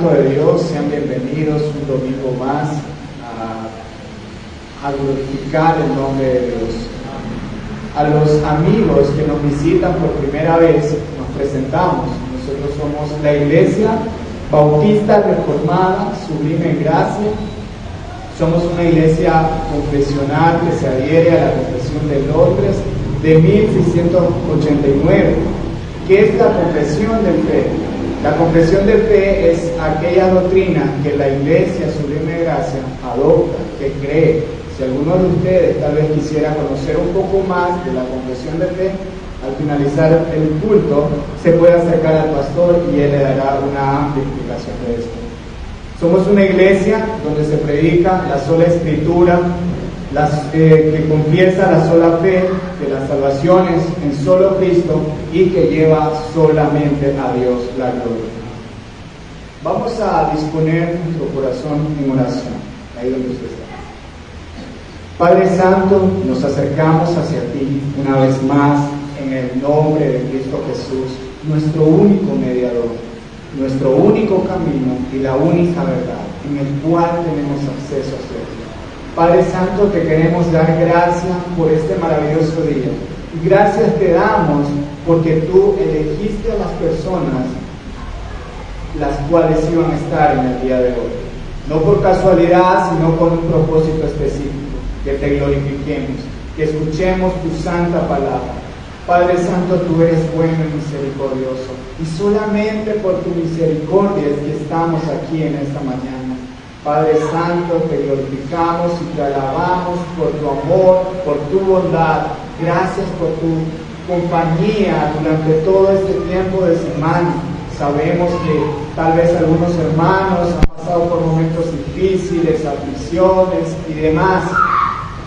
santo de Dios, sean bienvenidos un domingo más a glorificar el nombre de Dios. A los amigos que nos visitan por primera vez, nos presentamos. Nosotros somos la Iglesia Bautista Reformada, Sublime en Gracia. Somos una iglesia confesional que se adhiere a la Confesión de Londres de 1689. ¿Qué es la confesión de fe? La confesión de fe es aquella doctrina que la Iglesia Sublime de Gracia adopta, que cree. Si alguno de ustedes tal vez quisiera conocer un poco más de la confesión de fe, al finalizar el culto se puede acercar al pastor y él le dará una amplia explicación de esto. Somos una iglesia donde se predica la sola Escritura, que confiesa la sola fe, que la salvación es en solo Cristo y que lleva solamente a Dios la gloria. Vamos a disponer nuestro corazón en oración, ahí donde usted está. Padre Santo, nos acercamos hacia ti una vez más en el nombre de Cristo Jesús, nuestro único mediador, nuestro único camino y la única verdad en el cual tenemos acceso hacia ti. Padre Santo, te queremos dar gracias por este maravilloso día. Gracias te damos porque tú elegiste a las personas las cuales iban a estar en el día de hoy. No por casualidad, sino con un propósito específico. Que te glorifiquemos, que escuchemos tu santa palabra. Padre Santo, tú eres bueno y misericordioso, y solamente por tu misericordia es que estamos aquí en esta mañana. Padre Santo, te glorificamos y te alabamos por tu amor, por tu bondad. Gracias por tu compañía durante todo este tiempo de semana. Sabemos que tal vez algunos hermanos han pasado por momentos difíciles, aflicciones y demás.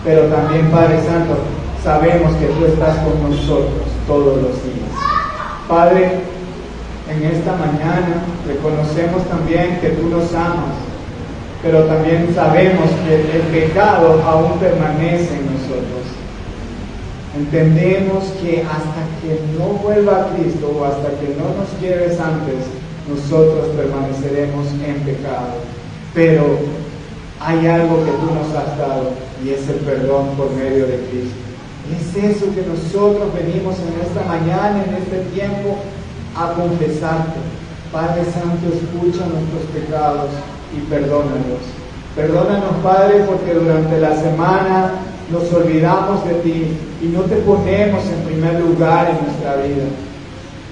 Pero también, Padre Santo, sabemos que tú estás con nosotros todos los días. Padre, en esta mañana reconocemos también que tú nos amas, pero también sabemos que el pecado aún permanece en nosotros. Entendemos que hasta que no vuelva a Cristo o hasta que no nos lleves antes, nosotros permaneceremos en pecado. Pero hay algo que tú nos has dado y es el perdón por medio de Cristo. Es eso que nosotros venimos en esta mañana, en este tiempo, a confesarte. Padre Santo, escucha nuestros pecados y perdónanos. Perdónanos, Padre, porque durante la semana nos olvidamos de ti y no te ponemos en primer lugar en nuestra vida.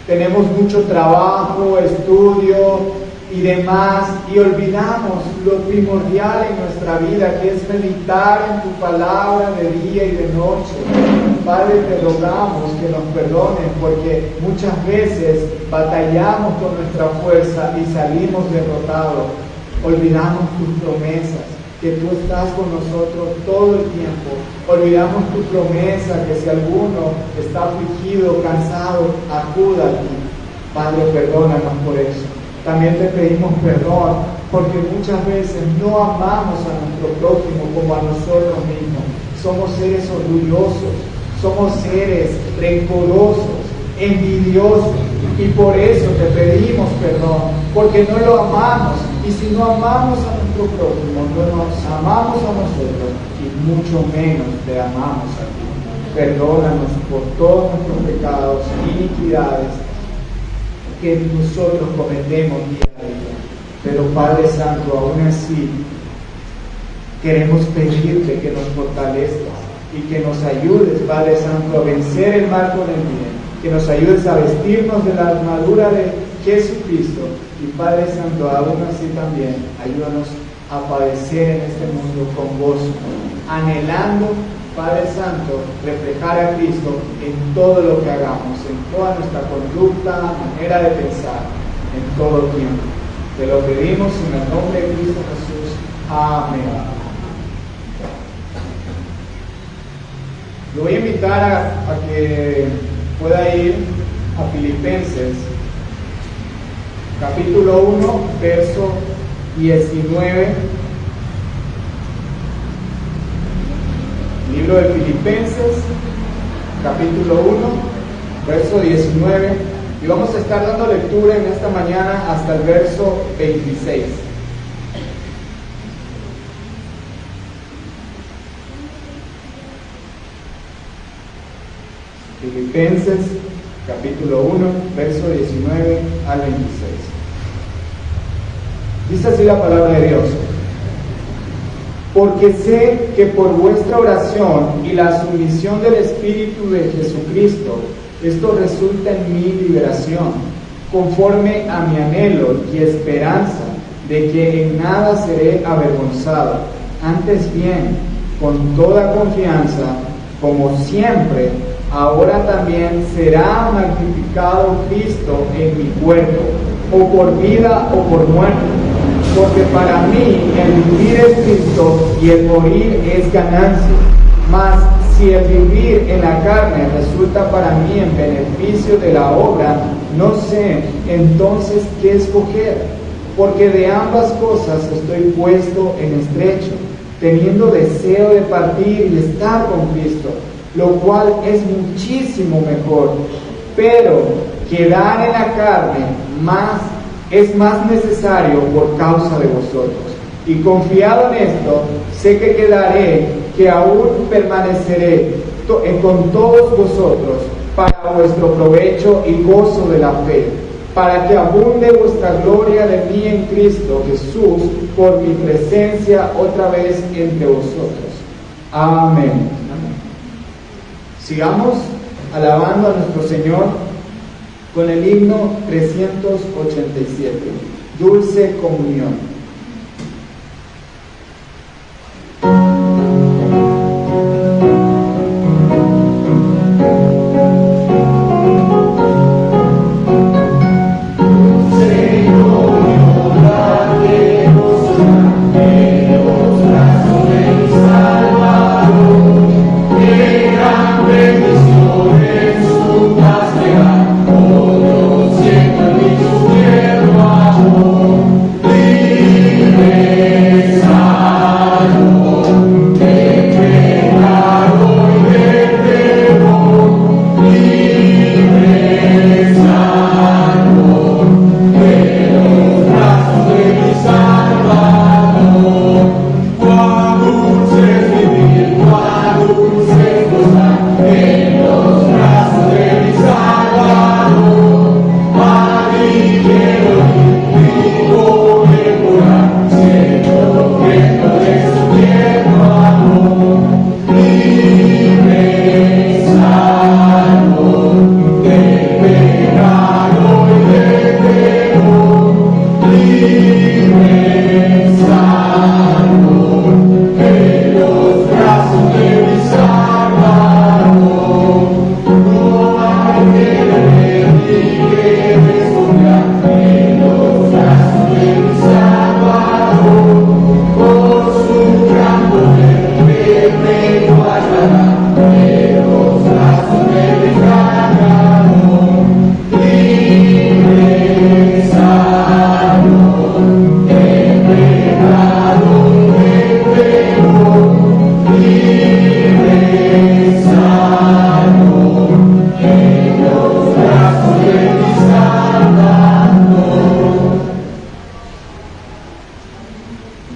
Tenemos mucho trabajo, estudio y demás, y olvidamos lo primordial en nuestra vida, que es meditar en tu palabra de día y de noche. Padre, te rogamos que nos perdones, porque muchas veces batallamos con nuestra fuerza y salimos derrotados. Olvidamos tus promesas, que tú estás con nosotros todo el tiempo. Olvidamos tu promesa, que si alguno está afligido, cansado, acuda a ti. Padre, perdónanos por eso. También te pedimos perdón porque muchas veces no amamos a nuestro prójimo como a nosotros mismos. Somos seres orgullosos, somos seres rencorosos, envidiosos, y por eso te pedimos perdón, porque no lo amamos. Y si no amamos a nuestro prójimo, no nos amamos a nosotros y mucho menos te amamos a ti. Perdónanos por todos nuestros pecados e iniquidades que nosotros cometemos día a día. Pero Padre Santo, aún así queremos pedirte que nos fortalezcas y que nos ayudes, Padre Santo, a vencer el mal con el bien, que nos ayudes a vestirnos de la armadura de Jesucristo. Y Padre Santo, aún así también ayúdanos a padecer en este mundo con gozo, anhelando, Padre Santo, reflejar a Cristo en todo lo que hagamos, en toda nuestra conducta, manera de pensar, en todo tiempo. Te lo pedimos en el nombre de Cristo Jesús. Amén. Lo voy a invitar a que pueda ir a Filipenses, capítulo 1, verso 19. Libro de Filipenses, capítulo 1, verso 19, Y vamos a estar dando lectura en esta mañana hasta el verso 26. Filipenses capítulo 1, verso 19 al 26. Dice así la palabra de Dios: porque sé que por vuestra oración y la sumisión del Espíritu de Jesucristo, esto resulta en mi liberación, conforme a mi anhelo y esperanza de que en nada seré avergonzado, antes bien, con toda confianza, como siempre, ahora también será magnificado Cristo en mi cuerpo, o por vida o por muerte, porque para mí el vivir es Cristo y el morir es ganancia. Mas si el vivir en la carne resulta para mí en beneficio de la obra, no sé entonces qué escoger, porque de ambas cosas estoy puesto en estrecho, teniendo deseo de partir y estar con Cristo, lo cual es muchísimo mejor. Pero quedar en la carne es más necesario por causa de vosotros. Y confiado en esto, sé que quedaré, que aún permaneceré con todos vosotros para vuestro provecho y gozo de la fe, para que abunde vuestra gloria de mí en Cristo Jesús por mi presencia otra vez entre vosotros. Amén. Sigamos alabando a nuestro Señor con el himno 387, Dulce Comunión.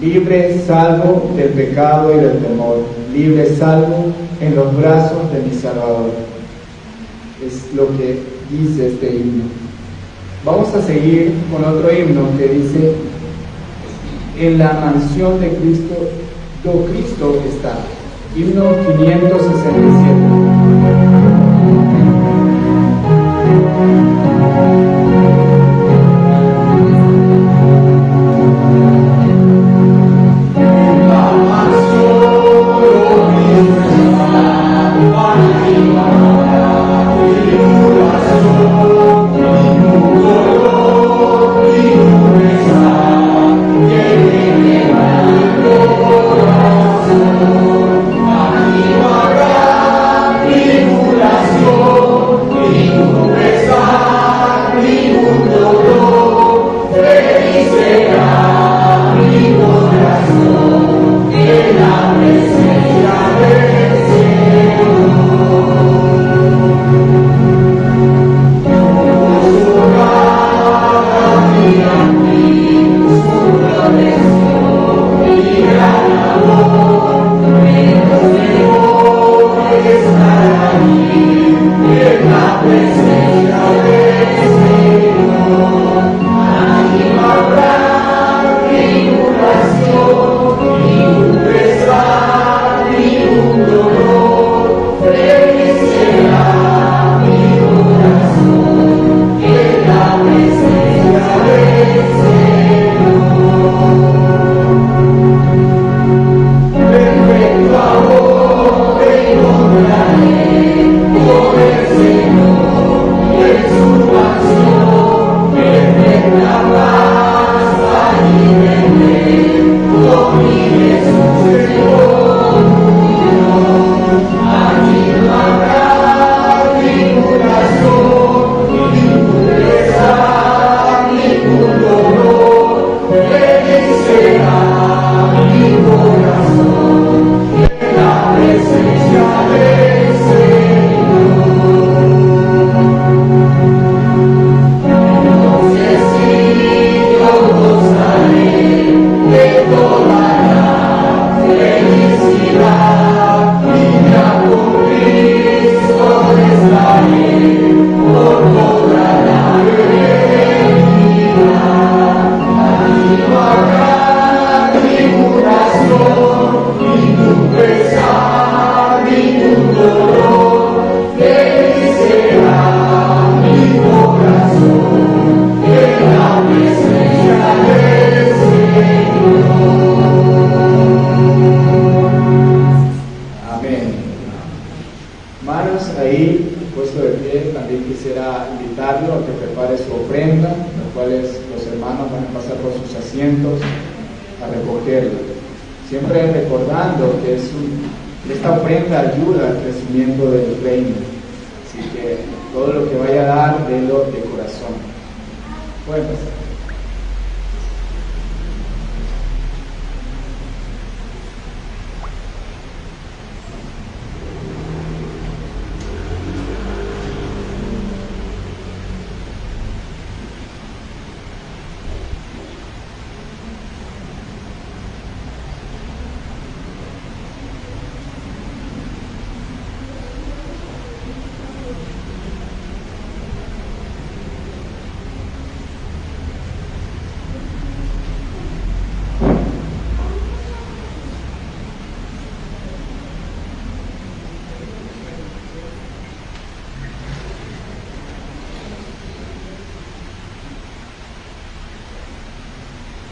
Libre, salvo del pecado y del temor, libre, salvo en los brazos de mi Salvador. Es lo que dice este himno. Vamos a seguir con otro himno que dice: en la mansión de Cristo, do Cristo está. Himno 567. Arriba, Esta ofrenda ayuda al crecimiento del reino, así que todo lo que vaya a dar, délo de corazón. Pueden pasar.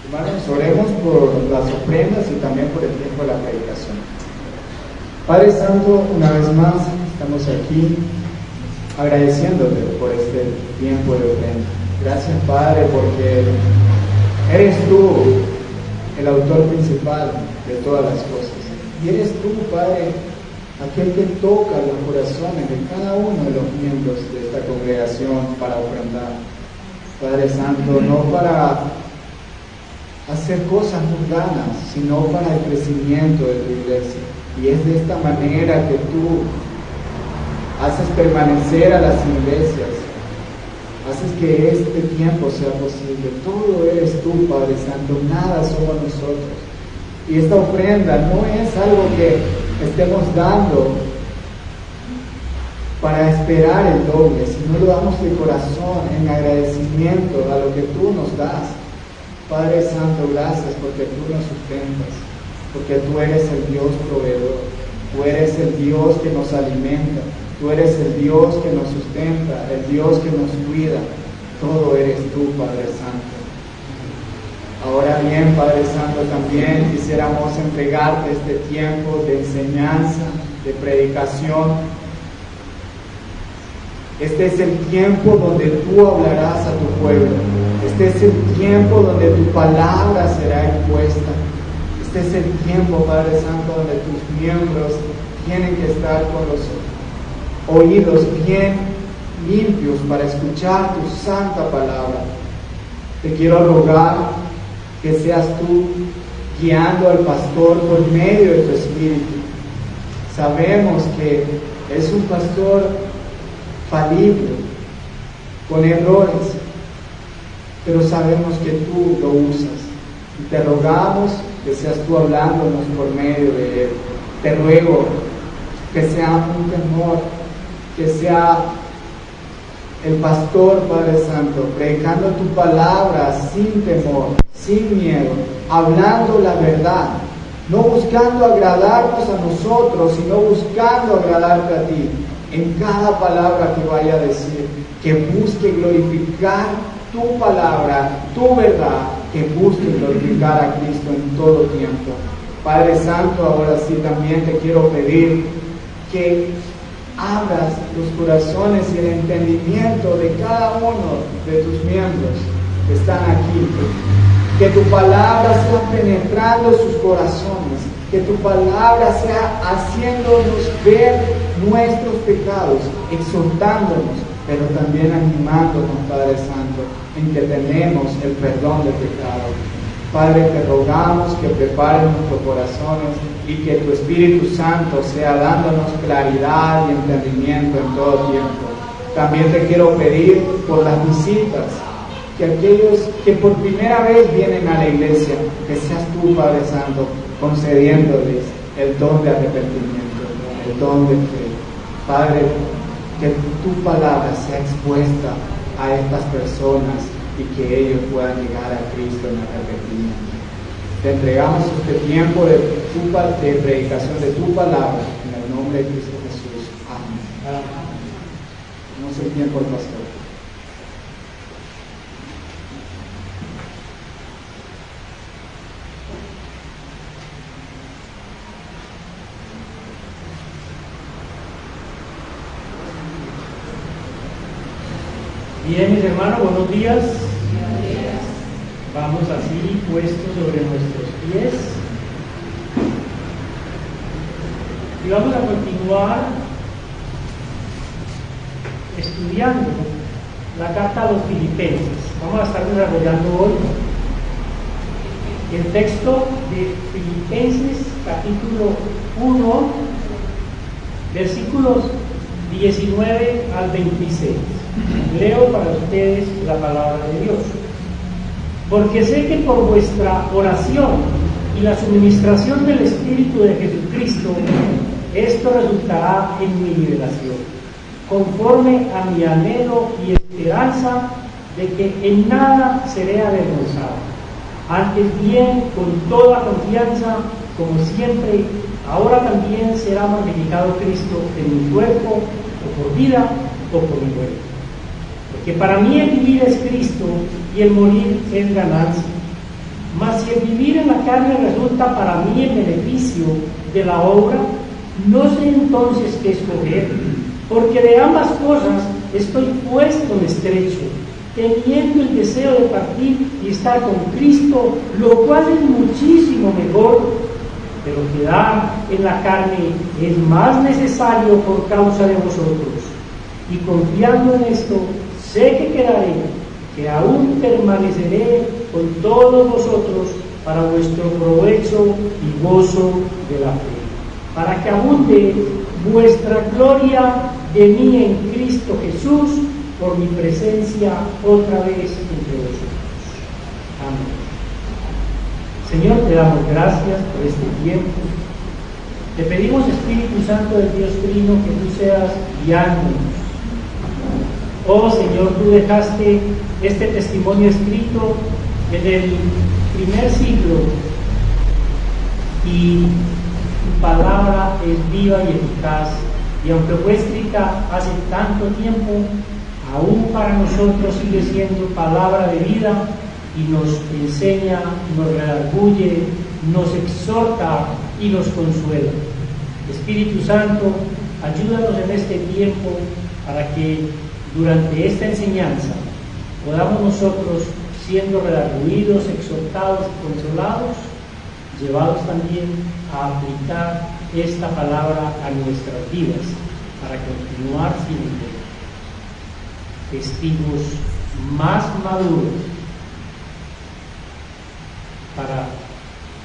Hermanos, oremos por las ofrendas y también por el tiempo de la predicación. Padre Santo, una vez más estamos aquí agradeciéndote por este tiempo de ofrenda. Gracias, Padre, porque eres tú el autor principal de todas las cosas. Y eres tú, Padre, aquel que toca los corazones de cada uno de los miembros de esta congregación para ofrendar. Padre Santo, no para hacer cosas mundanas, sino para el crecimiento de tu iglesia. Y es de esta manera que tú haces permanecer a las iglesias, haces que este tiempo sea posible. Todo eres tú, Padre Santo, nada somos nosotros. Y esta ofrenda no es algo que estemos dando para esperar el doble, sino lo damos de corazón, en agradecimiento a lo que tú nos das. Padre Santo, gracias porque tú nos sustentas, porque tú eres el Dios proveedor, tú eres el Dios que nos alimenta, tú eres el Dios que nos sustenta, el Dios que nos cuida. Todo eres tú, Padre Santo. Ahora bien, Padre Santo, también quisiéramos entregarte este tiempo de enseñanza, de predicación. Este es el tiempo donde tú hablarás a tu pueblo. Este es el tiempo donde tu palabra será expuesta. Este es el tiempo, Padre Santo, donde tus miembros tienen que estar con los oídos bien limpios para escuchar tu santa palabra. Te quiero rogar que seas tú guiando al pastor por medio de tu espíritu. Sabemos que es un pastor falible, con errores, pero sabemos que tú lo usas. Y te rogamos que seas tú hablándonos por medio de él. Te ruego que sea un temor, que sea el pastor, Padre Santo, predicando tu palabra sin temor, sin miedo, hablando la verdad, no buscando agradarnos a nosotros, sino buscando agradarte a ti. En cada palabra que vaya a decir, que busque glorificar tu palabra, tu verdad, que busque glorificar a Cristo en todo tiempo. Padre Santo, ahora sí también te quiero pedir que abras los corazones y el entendimiento de cada uno de tus miembros que están aquí. Que tu palabra sea penetrando sus corazones, que tu palabra sea haciéndonos ver nuestros pecados, exhortándonos, pero también animándonos, Padre Santo, en que tenemos el perdón del pecado. Padre, te rogamos que prepares nuestros corazones y que tu Espíritu Santo sea dándonos claridad y entendimiento en todo tiempo. También te quiero pedir por las visitas, que aquellos que por primera vez vienen a la iglesia, que seas tú, Padre Santo, concediéndoles el don de arrepentimiento, el don de fe. Padre, que tu palabra sea expuesta a estas personas y que ellos puedan llegar a Cristo en arrepentimiento. Te entregamos este tiempo de predicación de tu palabra en el nombre de Cristo Jesús. Amén. No sé el tiempo del pastor. Bien, mis hermanos, buenos días. Vamos así puestos sobre nuestros pies y vamos a continuar estudiando la carta a los Filipenses. Vamos a estar desarrollando hoy el texto de Filipenses capítulo 1, versículos 19 al 26. Leo para ustedes la palabra de Dios. Porque sé que por vuestra oración y la suministración del Espíritu de Jesucristo, esto resultará en mi liberación, conforme a mi anhelo y esperanza de que en nada seré avergonzado. Antes bien, con toda confianza, como siempre, ahora también será magnificado Cristo en mi cuerpo, o por vida o por mi muerte. Porque para mí el vivir es Cristo y el morir es ganancia. Mas si el vivir en la carne resulta para mí el beneficio de la obra, no sé entonces qué escoger, porque de ambas cosas estoy puesto en estrecho, teniendo el deseo de partir y estar con Cristo, lo cual es muchísimo mejor, pero quedar en la carne es más necesario por causa de vosotros. Y confiando en esto, sé que quedaré, que aún permaneceré con todos vosotros para vuestro provecho y gozo de la fe, para que abunde vuestra gloria de mí en Cristo Jesús, por mi presencia otra vez entre vosotros. Amén. Señor, te damos gracias por este tiempo. Te pedimos, Espíritu Santo del Dios Trino, que tú seas guiándonos. Oh Señor, tú dejaste este testimonio escrito en el primer siglo y tu palabra es viva y eficaz, y aunque fue escrita hace tanto tiempo, aún para nosotros sigue siendo palabra de vida y nos enseña, nos redarguye, nos exhorta y nos consuela. Espíritu Santo, ayúdanos en este tiempo para que durante esta enseñanza podamos nosotros, siendo redarguidos, exhortados y consolados, llevados también a aplicar esta palabra a nuestras vidas para continuar siendo testigos más maduros para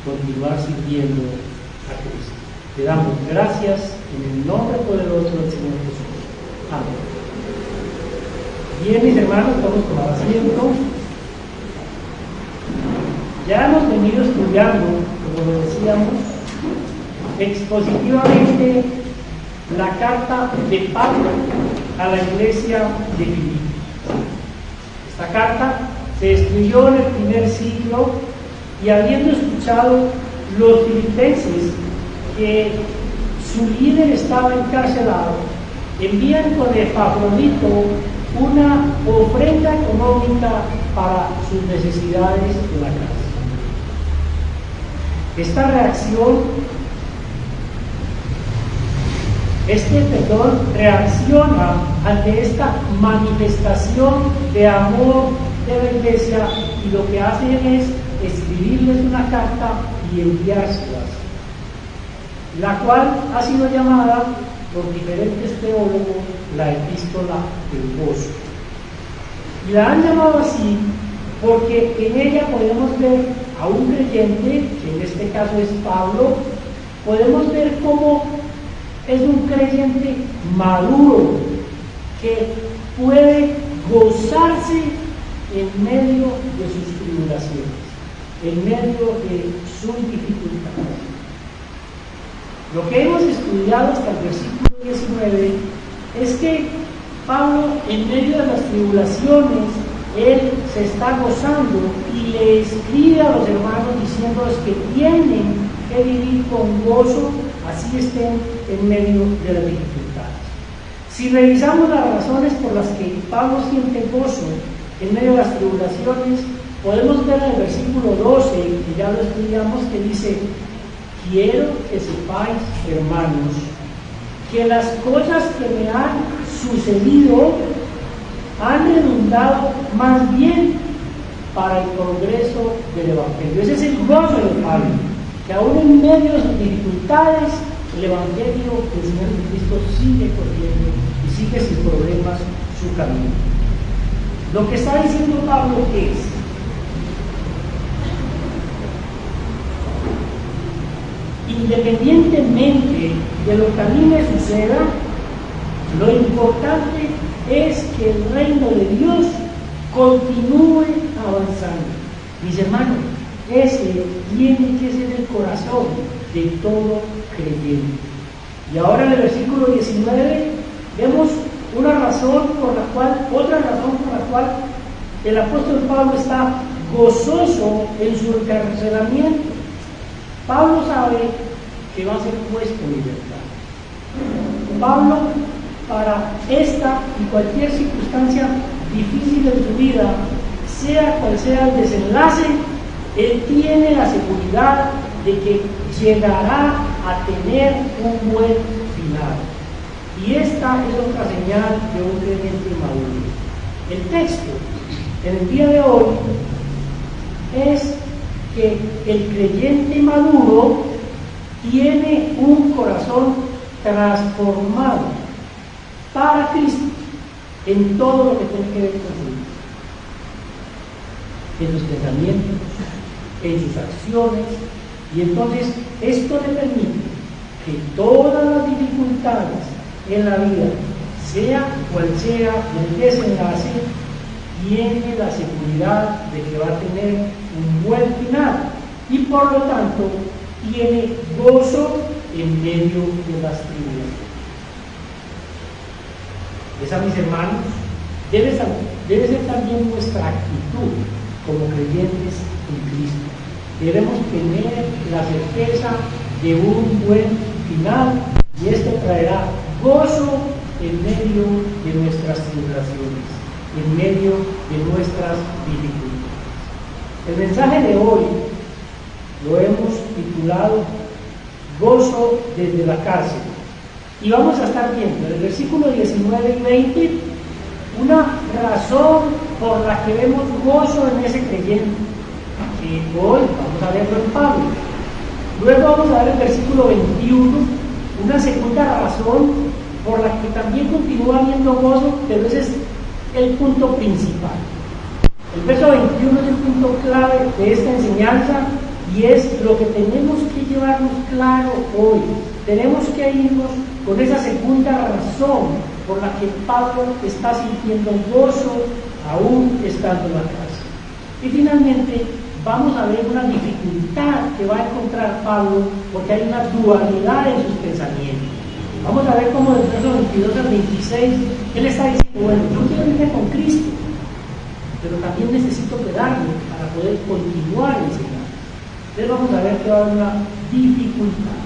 continuar sirviendo a Cristo. Te damos gracias en el nombre poderoso del Señor Jesús. Amén. Bien, mis hermanos, vamos a tomar asiento. Ya hemos venido estudiando, como lo decíamos, expositivamente la carta de Pablo a la iglesia de Filipo. Esta carta se escribió en el primer siglo y, habiendo escuchado los filipenses que su líder estaba encarcelado, envían con Epafrodito una ofrenda económica para sus necesidades en la casa. Esta reacción, reacciona ante esta manifestación de amor de la iglesia, y lo que hacen es escribirles una carta y enviárselas, la cual ha sido llamada por diferentes teólogos la epístola del gozo. Y la han llamado así porque en ella podemos ver a un creyente, que en este caso es Pablo, podemos ver cómo es un creyente maduro, que puede gozarse en medio de sus tribulaciones, en medio de sus dificultades. Lo que hemos estudiado hasta el versículo 19 es que Pablo, en medio de las tribulaciones, él se está gozando y le escribe a los hermanos diciéndoles que tienen que vivir con gozo, así estén en medio de las dificultades. Si revisamos las razones por las que Pablo siente gozo en medio de las tribulaciones, podemos ver en el versículo 12, que ya lo estudiamos, que dice: quiero que sepáis, hermanos, que las cosas que me han sucedido han redundado más bien para el progreso del Evangelio. Ese es el gozo de Pablo, que aún en medio de sus dificultades, el Evangelio del Señor Jesucristo sigue corriendo y sigue sin problemas su camino. Lo que está diciendo Pablo es: independientemente de lo que a mí me suceda, lo importante es que el reino de Dios continúe avanzando. Mis hermanos, ese tiene que ser el corazón de todo creyente. Y ahora en el versículo 19 vemos otra razón por la cual el apóstol Pablo está gozoso en su encarcelamiento. Pablo sabe que va a ser puesto en libertad. Pablo, para esta y cualquier circunstancia difícil en su vida, sea cual sea el desenlace, él tiene la seguridad de que llegará a tener un buen final. Y esta es otra señal de un creyente maduro. El texto en el día de hoy es que el creyente maduro tiene un corazón transformado para Cristo en todo lo que tiene que ver con su vida, en sus pensamientos, en sus acciones, y entonces esto le permite que todas las dificultades en la vida, sea cual sea el desenlace, tiene la seguridad de que va a tener un buen final y por lo tanto tiene gozo en medio de las tribulaciones. Esa, mis hermanos, debe ser también nuestra actitud como creyentes en Cristo. Debemos tener la certeza de un buen final, y esto traerá gozo en medio de nuestras tribulaciones, en medio de nuestras dificultades. El mensaje de hoy lo hemos titulado Gozo desde la cárcel, y vamos a estar viendo en el versículo 19 y 20 una razón por la que vemos gozo en ese creyente, que hoy vamos a verlo en Pablo. Luego vamos a ver el versículo 21, una segunda razón por la que también continúa habiendo gozo, pero ese es el punto principal. El verso 21 es el punto clave de esta enseñanza y es lo que tenemos que llevarnos claro hoy. Tenemos que irnos con esa segunda razón por la que Pablo está sintiendo gozo aún estando en la cárcel. Y finalmente vamos a ver una dificultad que va a encontrar Pablo, porque hay una dualidad en sus pensamientos. Vamos a ver cómo del verso 22 al 26 él está diciendo: bueno, yo quiero irme con Cristo, pero también necesito quedarme para poder continuar enseñando. Entonces vamos a ver que va a haber una dificultad.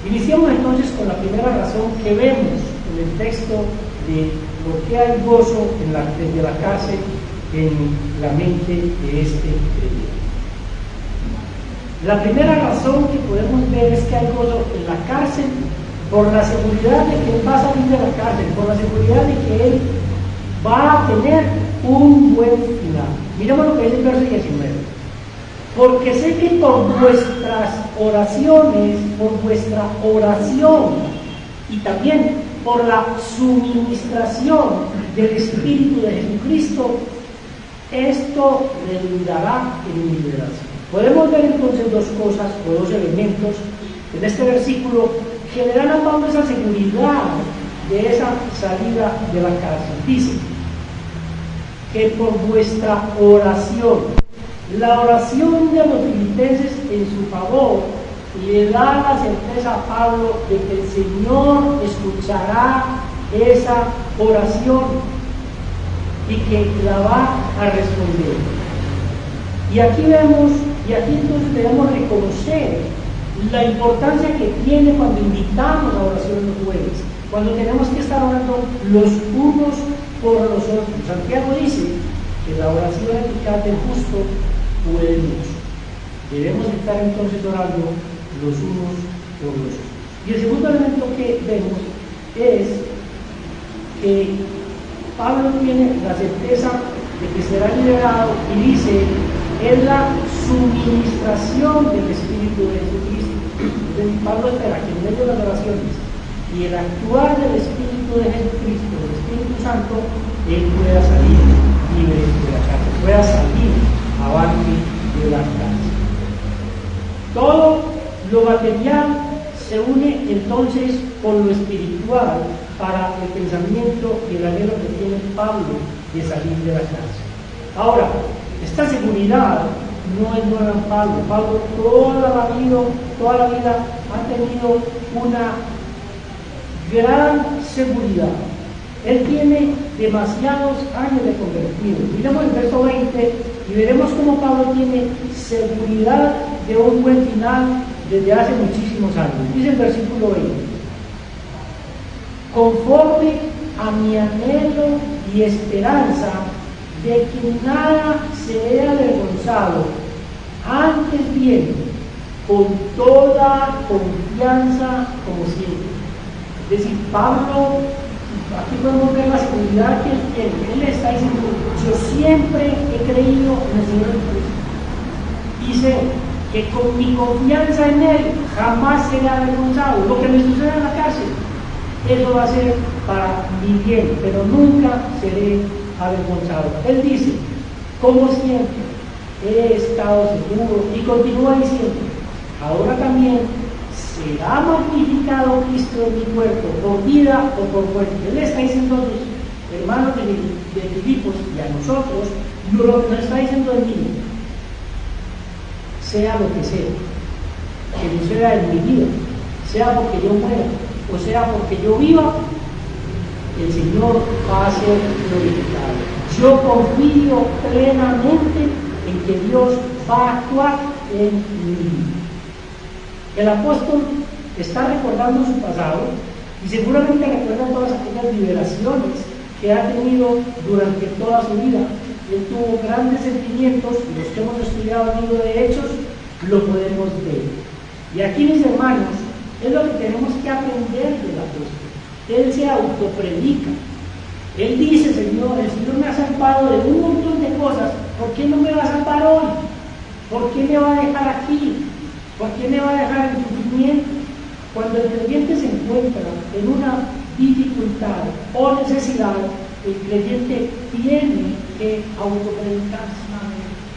Iniciamos entonces con la primera razón que vemos en el texto de por qué hay gozo desde la cárcel en la mente de este creyente. La primera razón que podemos ver es que hay gozo en la cárcel por la seguridad de que él va a salir de la cárcel, por la seguridad de que él va a tener un buen final. Miremos lo que dice el verso 19. Porque sé que por vuestras oraciones, por vuestra oración y también por la suministración del Espíritu de Jesucristo, esto redundará en liberación. Podemos ver entonces dos cosas o dos elementos en este versículo que le dan a Pablo esa seguridad de esa salida de la cárcel. Dice que por vuestra oración, la oración de los filipenses en su favor, le da la certeza a Pablo de que el Señor escuchará esa oración y que la va a responder. Y aquí entonces debemos reconocer la importancia que tiene cuando invitamos a oración los jueves, cuando tenemos que estar orando los unos por los otros. Santiago dice que la oración eficaz del justo puede mucho. Debemos estar entonces orando los unos por los otros. Y el segundo elemento que vemos es que Pablo tiene la certeza de que será liberado y dice, es la suministración del Espíritu de Jesucristo. Entonces Pablo espera que en medio de las oraciones y el actuar del Espíritu de Jesucristo, del Espíritu Santo, él pueda salir libre de la cárcel, pueda salir avante de la cárcel. Todo lo material se une entonces con lo espiritual para el pensamiento y el anhelo que tiene Pablo de salir de la cárcel. Ahora, esta seguridad no es nueva en Pablo. Pablo toda la vida ha tenido una gran seguridad. Él tiene demasiados años de convertido. Miremos el verso 20 y veremos cómo Pablo tiene seguridad de un buen final desde hace muchísimos años. Dice el versículo 20: conforme a mi anhelo y esperanza de que nada se haya avergonzado, antes bien, con toda confianza como siempre. Es decir, Pablo, aquí podemos ver la seguridad que él está diciendo: yo siempre he creído en el Señor Jesucristo. Dice que con mi confianza en Él jamás seré avergonzado. Lo que me suceda en la cárcel, eso va a ser para mi bien, pero nunca seré avergonzado. Él dice, como siempre, he estado seguro, y continúa diciendo, ahora también será magnificado Cristo en mi cuerpo, por vida o por muerte. Él está diciendo a los hermanos de Filipos y a nosotros lo que nos está diciendo de mí: sea lo que suceda en mi vida, sea porque yo muera o sea porque yo viva, el Señor va a ser glorificado. Yo confío plenamente en que Dios va a actuar en mi vida. El apóstol está recordando su pasado y seguramente recuerda todas aquellas liberaciones que ha tenido durante toda su vida. Él tuvo grandes sentimientos, y los que hemos estudiado el libro de Hechos lo podemos ver. Y aquí, mis hermanos, es lo que tenemos que aprender del apóstol. Él se autopredica. Él dice: el Señor me ha salvado de un montón de cosas, ¿por qué no me va a salvar hoy? ¿Por qué me va a dejar aquí? ¿Por qué me va a dejar en sufrimiento? Cuando el creyente se encuentra en una dificultad o necesidad, el creyente tiene que autopredicarse.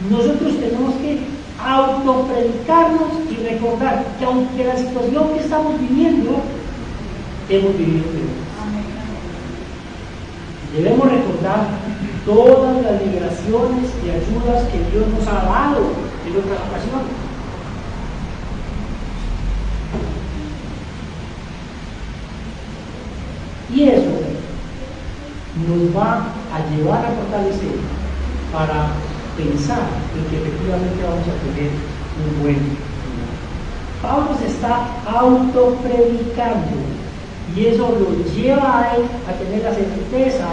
Nosotros tenemos que autopredicarnos y recordar que aunque la situación que estamos viviendo, hemos vivido peor. Debemos recordar todas las liberaciones y ayudas que Dios nos ha dado en otras ocasiones. Y eso nos va a llevar a fortalecer para pensar en que efectivamente vamos a tener un buen final. Pablo se está autopredicando y eso lo lleva a él a tener la certeza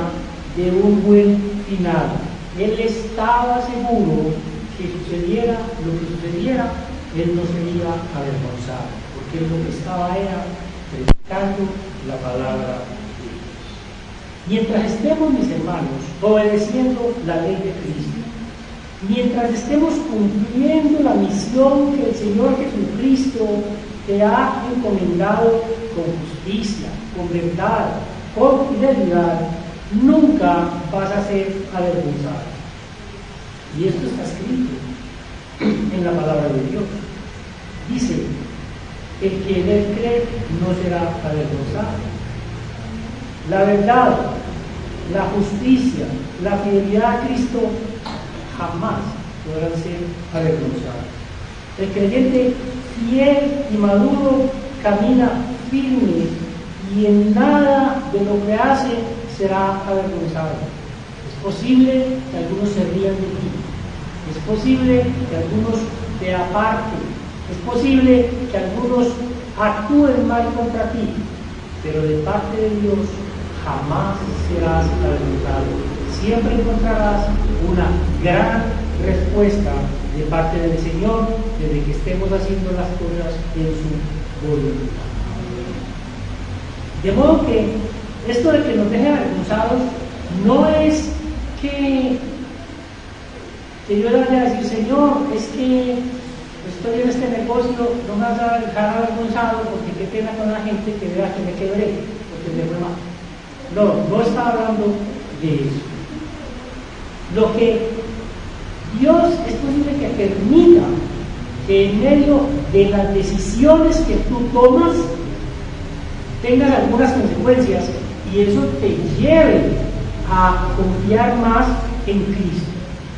de un buen final. Él estaba seguro que sucediera lo que sucediera, él no sería avergonzado, porque él lo que estaba era predicando la palabra de Dios. Mientras estemos, mis hermanos, obedeciendo la ley de Cristo, mientras estemos cumpliendo la misión que el Señor Jesucristo te ha encomendado con justicia, con verdad, con fidelidad, nunca vas a ser avergonzado. Y esto está escrito en la palabra de Dios. Dice, el que en él cree no será avergonzado. La verdad, la justicia, la fidelidad a Cristo jamás podrán ser avergonzados. El creyente fiel y maduro camina firme y en nada de lo que hace será avergonzado. Es posible que algunos se rían de ti, es posible que algunos te aparten, es posible que algunos actúen mal contra ti, pero de parte de Dios jamás serás avergonzado. Siempre encontrarás una gran respuesta de parte del Señor desde que estemos haciendo las cosas en su voluntad. De modo que esto de que nos dejen avergonzados no es que yo le vaya a decir, Señor, es que estoy en este negocio, no me vas a dejar avergonzado porque qué pena con la gente que vea que me quebré, porque me fue mal. No está hablando de eso. Lo que Dios es posible que permita que en medio de las decisiones que tú tomas tengan algunas consecuencias y eso te lleve a confiar más en Cristo.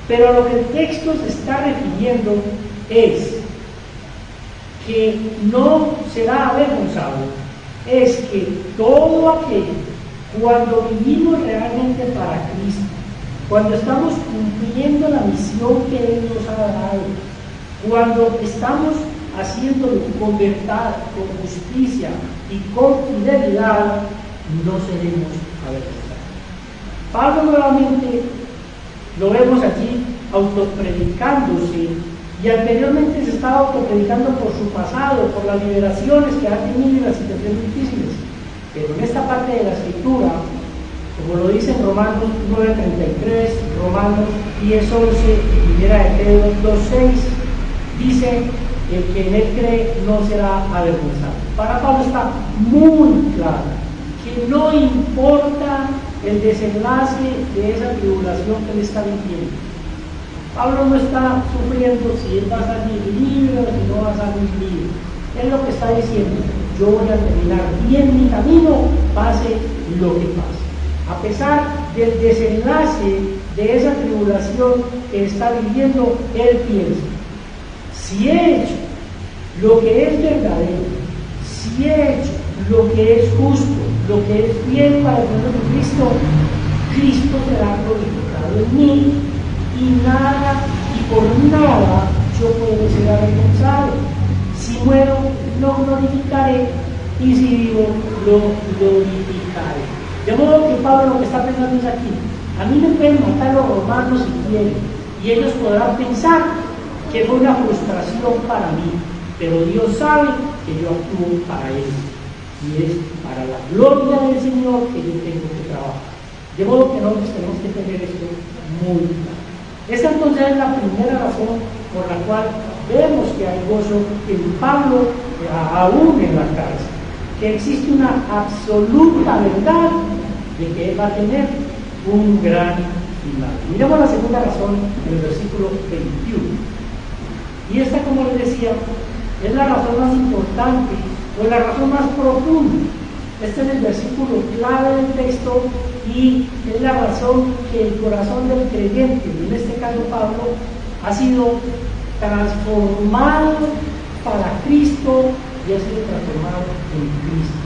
Pero lo que el texto se está refiriendo es que no será avergonzado, es que todo aquello, cuando vivimos realmente para Cristo, cuando estamos cumpliendo la misión que Él nos ha dado, cuando estamos haciéndolo con verdad, con justicia y con fidelidad, no seremos avergonzados. Pablo nuevamente lo vemos allí autopredicándose, y anteriormente se estaba autopredicando por su pasado, por las liberaciones que ha tenido y las situaciones difíciles. Pero en esta parte de la escritura, como lo dice en Romanos 9:33, Romanos 10:11 y 1 de Pedro 2:6, dice, el que en él cree no será avergonzado. Para Pablo está muy claro que no importa el desenlace de esa tribulación que él está viviendo. Pablo no está sufriendo si él va a salir libre o si no va a salir libre. Él lo que está diciendo, yo voy a terminar bien mi camino, pase lo que pase. A pesar del desenlace de esa tribulación que está viviendo, él piensa, si he hecho lo que es verdadero, si he hecho lo que es justo, lo que es bien para el Señor Cristo, Cristo será glorificado en mí y nada y por nada yo puedo ser avergonzado. Si muero, lo glorificaré y si vivo, lo glorificaré. De modo que Pablo lo que está pensando es aquí, a mí me pueden matar los romanos si quieren y ellos podrán pensar que fue una frustración para mí, pero Dios sabe que yo actúo para Él y es para la gloria del Señor que yo tengo que trabajar. De modo que nosotros tenemos que tener esto muy claro. Esta entonces es la primera razón por la cual vemos que hay gozo en Pablo, aún en la cárcel, que existe una absoluta verdad de que él va a tener un gran final. Miremos la segunda razón en el versículo 21. Y esta, como les decía, es la razón más importante o la razón más profunda. Este es el versículo clave del texto y es la razón que el corazón del creyente, en este caso Pablo, ha sido transformado para Cristo y ha sido transformado en Cristo.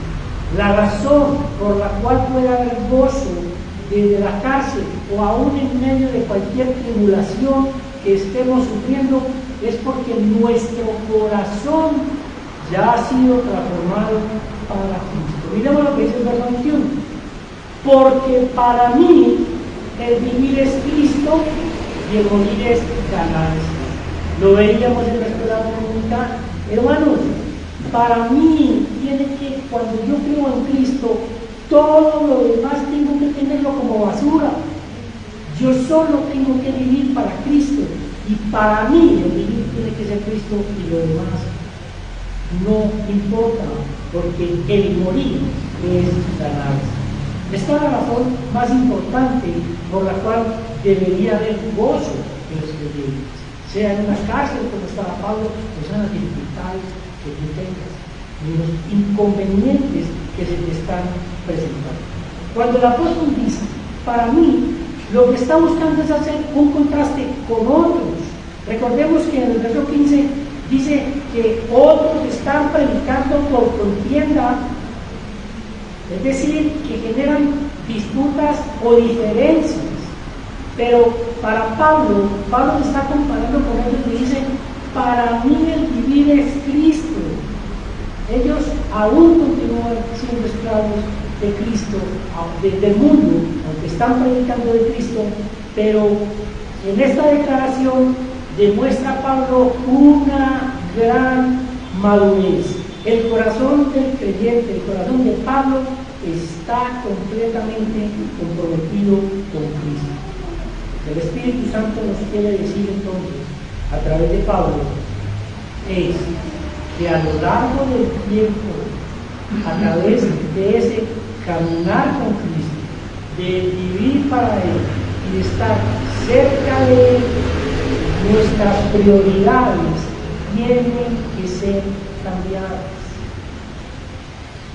La razón por la cual puede haber gozo desde la cárcel o aún en medio de cualquier tribulación que estemos sufriendo es porque nuestro corazón ya ha sido transformado para Cristo. Miremos lo que dice el verso 21. Porque para mí el vivir es Cristo y el morir es ganancia. Lo veíamos en la escuela dominical. Hermanos, para mí tiene que, cuando yo creo en Cristo, todo lo demás tengo que tenerlo como basura. Yo solo tengo que vivir para Cristo. Y para mí el vivir tiene que ser Cristo y lo demás no importa, porque el morir es ganancia. Esta es la razón más importante por la cual debería haber gozo los creyentes, sea en una cárcel como estaba Pablo, o sea en las dificultades que tú tengas, y los inconvenientes que se te están presentando. Cuando el apóstol dice, para mí, lo que está buscando es hacer un contraste con otros. Recordemos que en el verso 15 dice que otros están predicando por contienda, es decir, que generan disputas o diferencias. Pero para Pablo se está comparando con ellos y dice, para mí el vivir es Cristo. Ellos aún continúan siendo esclavos de Cristo, del mundo, aunque están predicando de Cristo, pero en esta declaración demuestra Pablo una gran madurez. El corazón del creyente, el corazón de Pablo está completamente comprometido con Cristo. El Espíritu Santo nos quiere decir entonces, a través de Pablo, es que a lo largo del tiempo, a través de ese caminar con Cristo, de vivir para Él y de estar cerca de Él, nuestras prioridades tienen que ser cambiadas.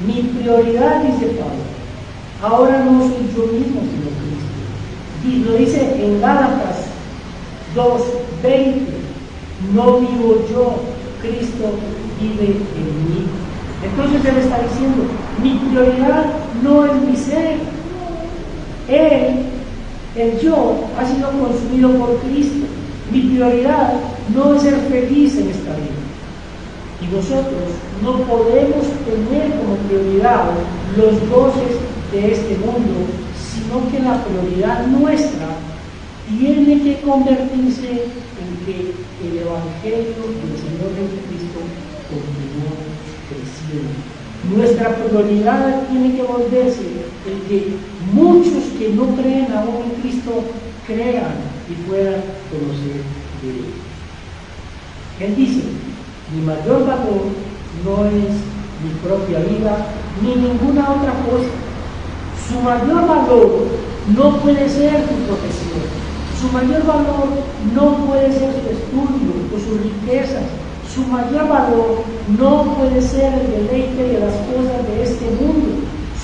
Mi prioridad, dice Pablo, ahora no soy yo mismo, sino Cristo. Y lo dice en Gálatas 2:20, no vivo yo, Cristo vive en mí. Entonces Él está diciendo, mi prioridad no es mi ser. El yo, ha sido consumido por Cristo. Mi prioridad no es ser feliz en esta vida. Y nosotros no podemos tener como prioridad los goces de este mundo, sino que la prioridad nuestra tiene que convertirse en que el Evangelio del Señor Jesucristo continúe creciendo. Nuestra prioridad tiene que volverse en que muchos que no creen aún en Cristo crean y puedan conocer de Él. Él dice, mi mayor valor no es mi propia vida ni ninguna otra cosa. Su mayor valor no puede ser su profesión. Su mayor valor no puede ser su estudio o sus riquezas. Su mayor valor no puede ser el deleite de las cosas de este mundo.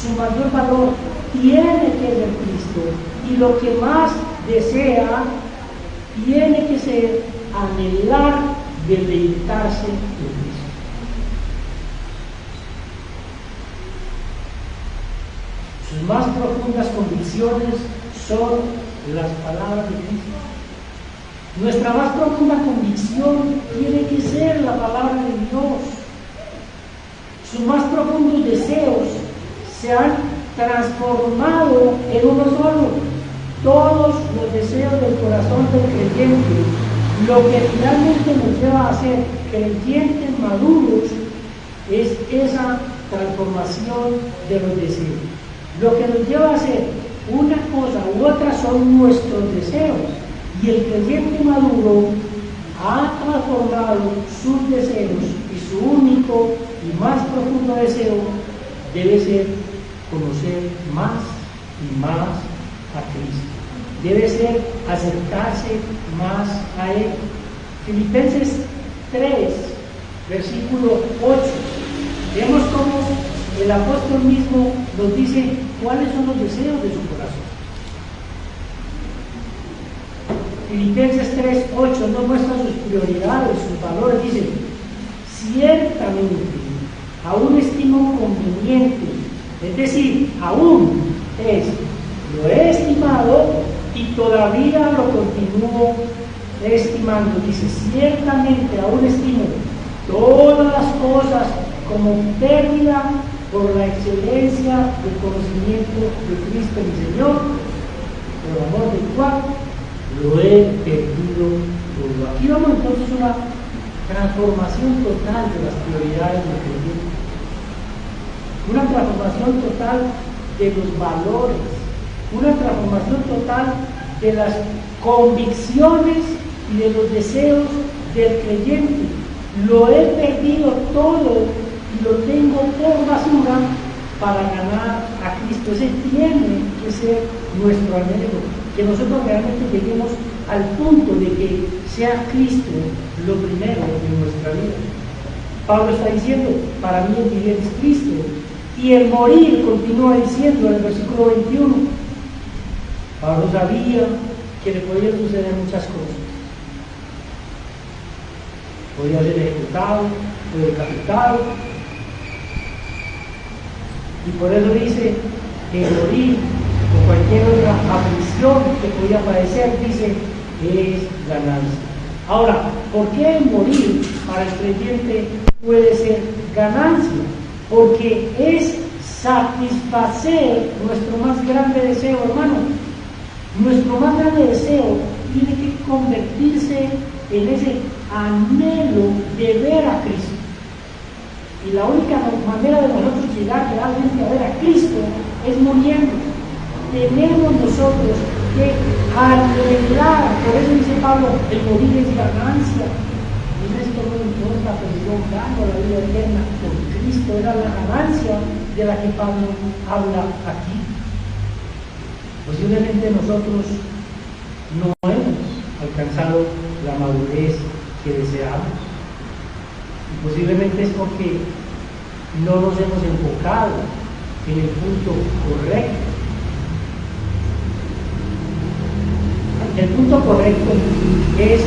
Su mayor valor tiene que ser Cristo. Y lo que más desea tiene que ser anhelar deleitarse en Cristo. Sus más profundas convicciones son las palabras de Cristo. Nuestra más profunda convicción tiene que ser la palabra de Dios. Sus más profundos deseos se han transformado en uno solo. Todos los deseos del corazón del creyente, lo que finalmente nos lleva a ser creyentes maduros, es esa transformación de los deseos. Lo que nos lleva a hacer una cosa u otra son nuestros deseos. Y el creyente maduro ha transformado sus deseos y su único y más profundo deseo debe ser conocer más y más a Cristo. Debe ser acercarse más a Él. Filipenses 3, versículo 8. Vemos cómo el apóstol mismo nos dice cuáles son los deseos de su corazón. Filipenses 3:8 nos muestra sus prioridades, sus valores. Dice, ciertamente, aún estimo conveniente, es decir, aún lo he estimado y todavía lo continúo estimando. Dice, ciertamente, aún estimo todas las cosas como pérdida por la excelencia del conocimiento de Cristo mi Señor, por amor del cual lo he perdido todo. Aquí vamos entonces a una transformación total de las prioridades del creyente, una transformación total de los valores, una transformación total de las convicciones y de los deseos del creyente. Lo he perdido todo y lo tengo por basura para ganar a Cristo. Ese tiene que ser nuestro anhelo, que nosotros realmente lleguemos al punto de que sea Cristo lo primero en nuestra vida. Pablo está diciendo, para mí el vivir es Cristo, y el morir, continúa diciendo en el versículo 21. Pablo sabía que le podían suceder muchas cosas. Podía ser ejecutado, o decapitado, y por eso dice que morir o cualquier otra aflicción que podía padecer, dice, es ganancia. Ahora, ¿por qué morir para el creyente puede ser ganancia? Porque es satisfacer nuestro más grande deseo, hermano. Nuestro más grande deseo tiene que convertirse en ese anhelo de ver a Cristo. Y la única manera de nosotros llegar realmente a ver a Cristo es muriendo. Tenemos nosotros que anhelar, por eso dice Pablo, el morir es ganancia. Y esto no importa, pero yo gano la vida eterna con Cristo, era la ganancia de la que Pablo habla aquí. Posiblemente nosotros no hemos alcanzado la madurez que deseamos. Y posiblemente es porque no nos hemos enfocado en el punto correcto. El punto correcto es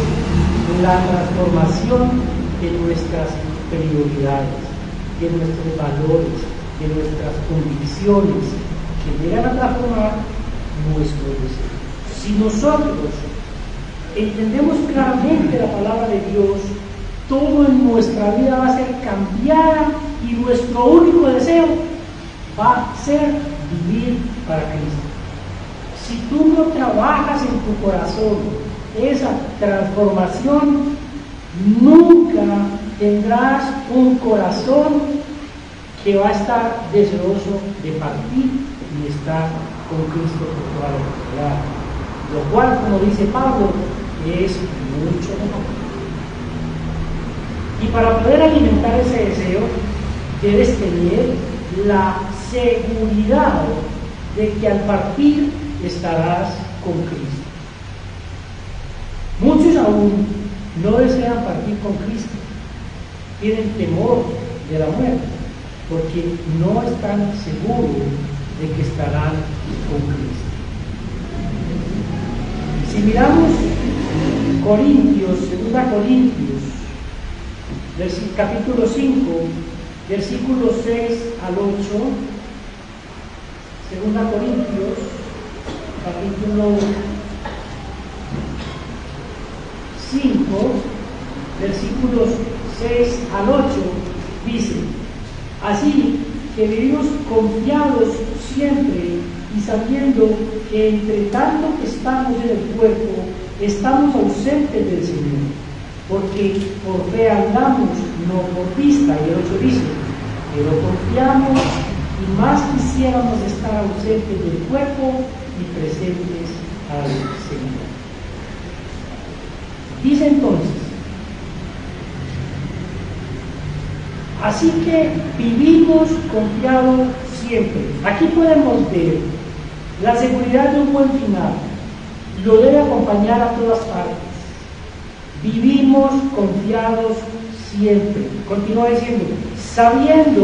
la transformación de nuestras prioridades, de nuestros valores, de nuestras convicciones, que llegan a transformar nuestro deseo. Si nosotros entendemos claramente la palabra de Dios, todo en nuestra vida va a ser cambiada y nuestro único deseo va a ser vivir para Cristo. Si tú no trabajas en tu corazón esa transformación, nunca tendrás un corazón que va a estar deseoso de partir y estar con Cristo por toda la eternidad. Lo cual, como dice Pablo, es mucho mejor. Y para poder alimentar ese deseo, debes tener la seguridad de que al partir estarás con Cristo. Muchos aún no desean partir con Cristo, tienen temor de la muerte, porque no están seguros de que estarán con Cristo. Si miramos Corintios, 2 Corintios, capítulo 5, versículos 6 al 8, 2 Corintios, capítulo 5, versículos 6 al 8, dice: así que vivimos confiados siempre y sabiendo que entre tanto que estamos en el cuerpo, estamos ausentes del Señor, porque por fe andamos, no por vista. Y el 8 dice: pero confiamos y más quisiéramos estar ausentes del cuerpo y presentes al Señor. Dice entonces: así que vivimos confiados siempre. Aquí podemos ver la seguridad de un buen final. Lo debe acompañar a todas partes. Vivimos confiados siempre. Continúa diciendo, sabiendo,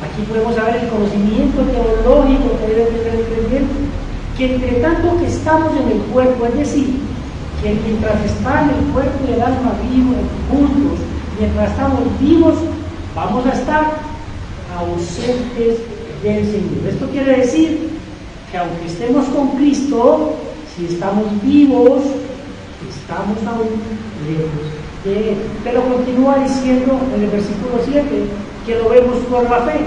aquí podemos saber el conocimiento teológico que debe tener el creyente, que entre tanto que estamos en el cuerpo, es decir, que mientras está en el cuerpo y el alma vivos juntos, mientras estamos vivos, vamos a estar ausentes del Señor. Esto quiere decir que aunque estemos con Cristo, si estamos vivos, estamos aún lejos de Él. Pero continúa diciendo en el versículo 7 que lo vemos por la fe,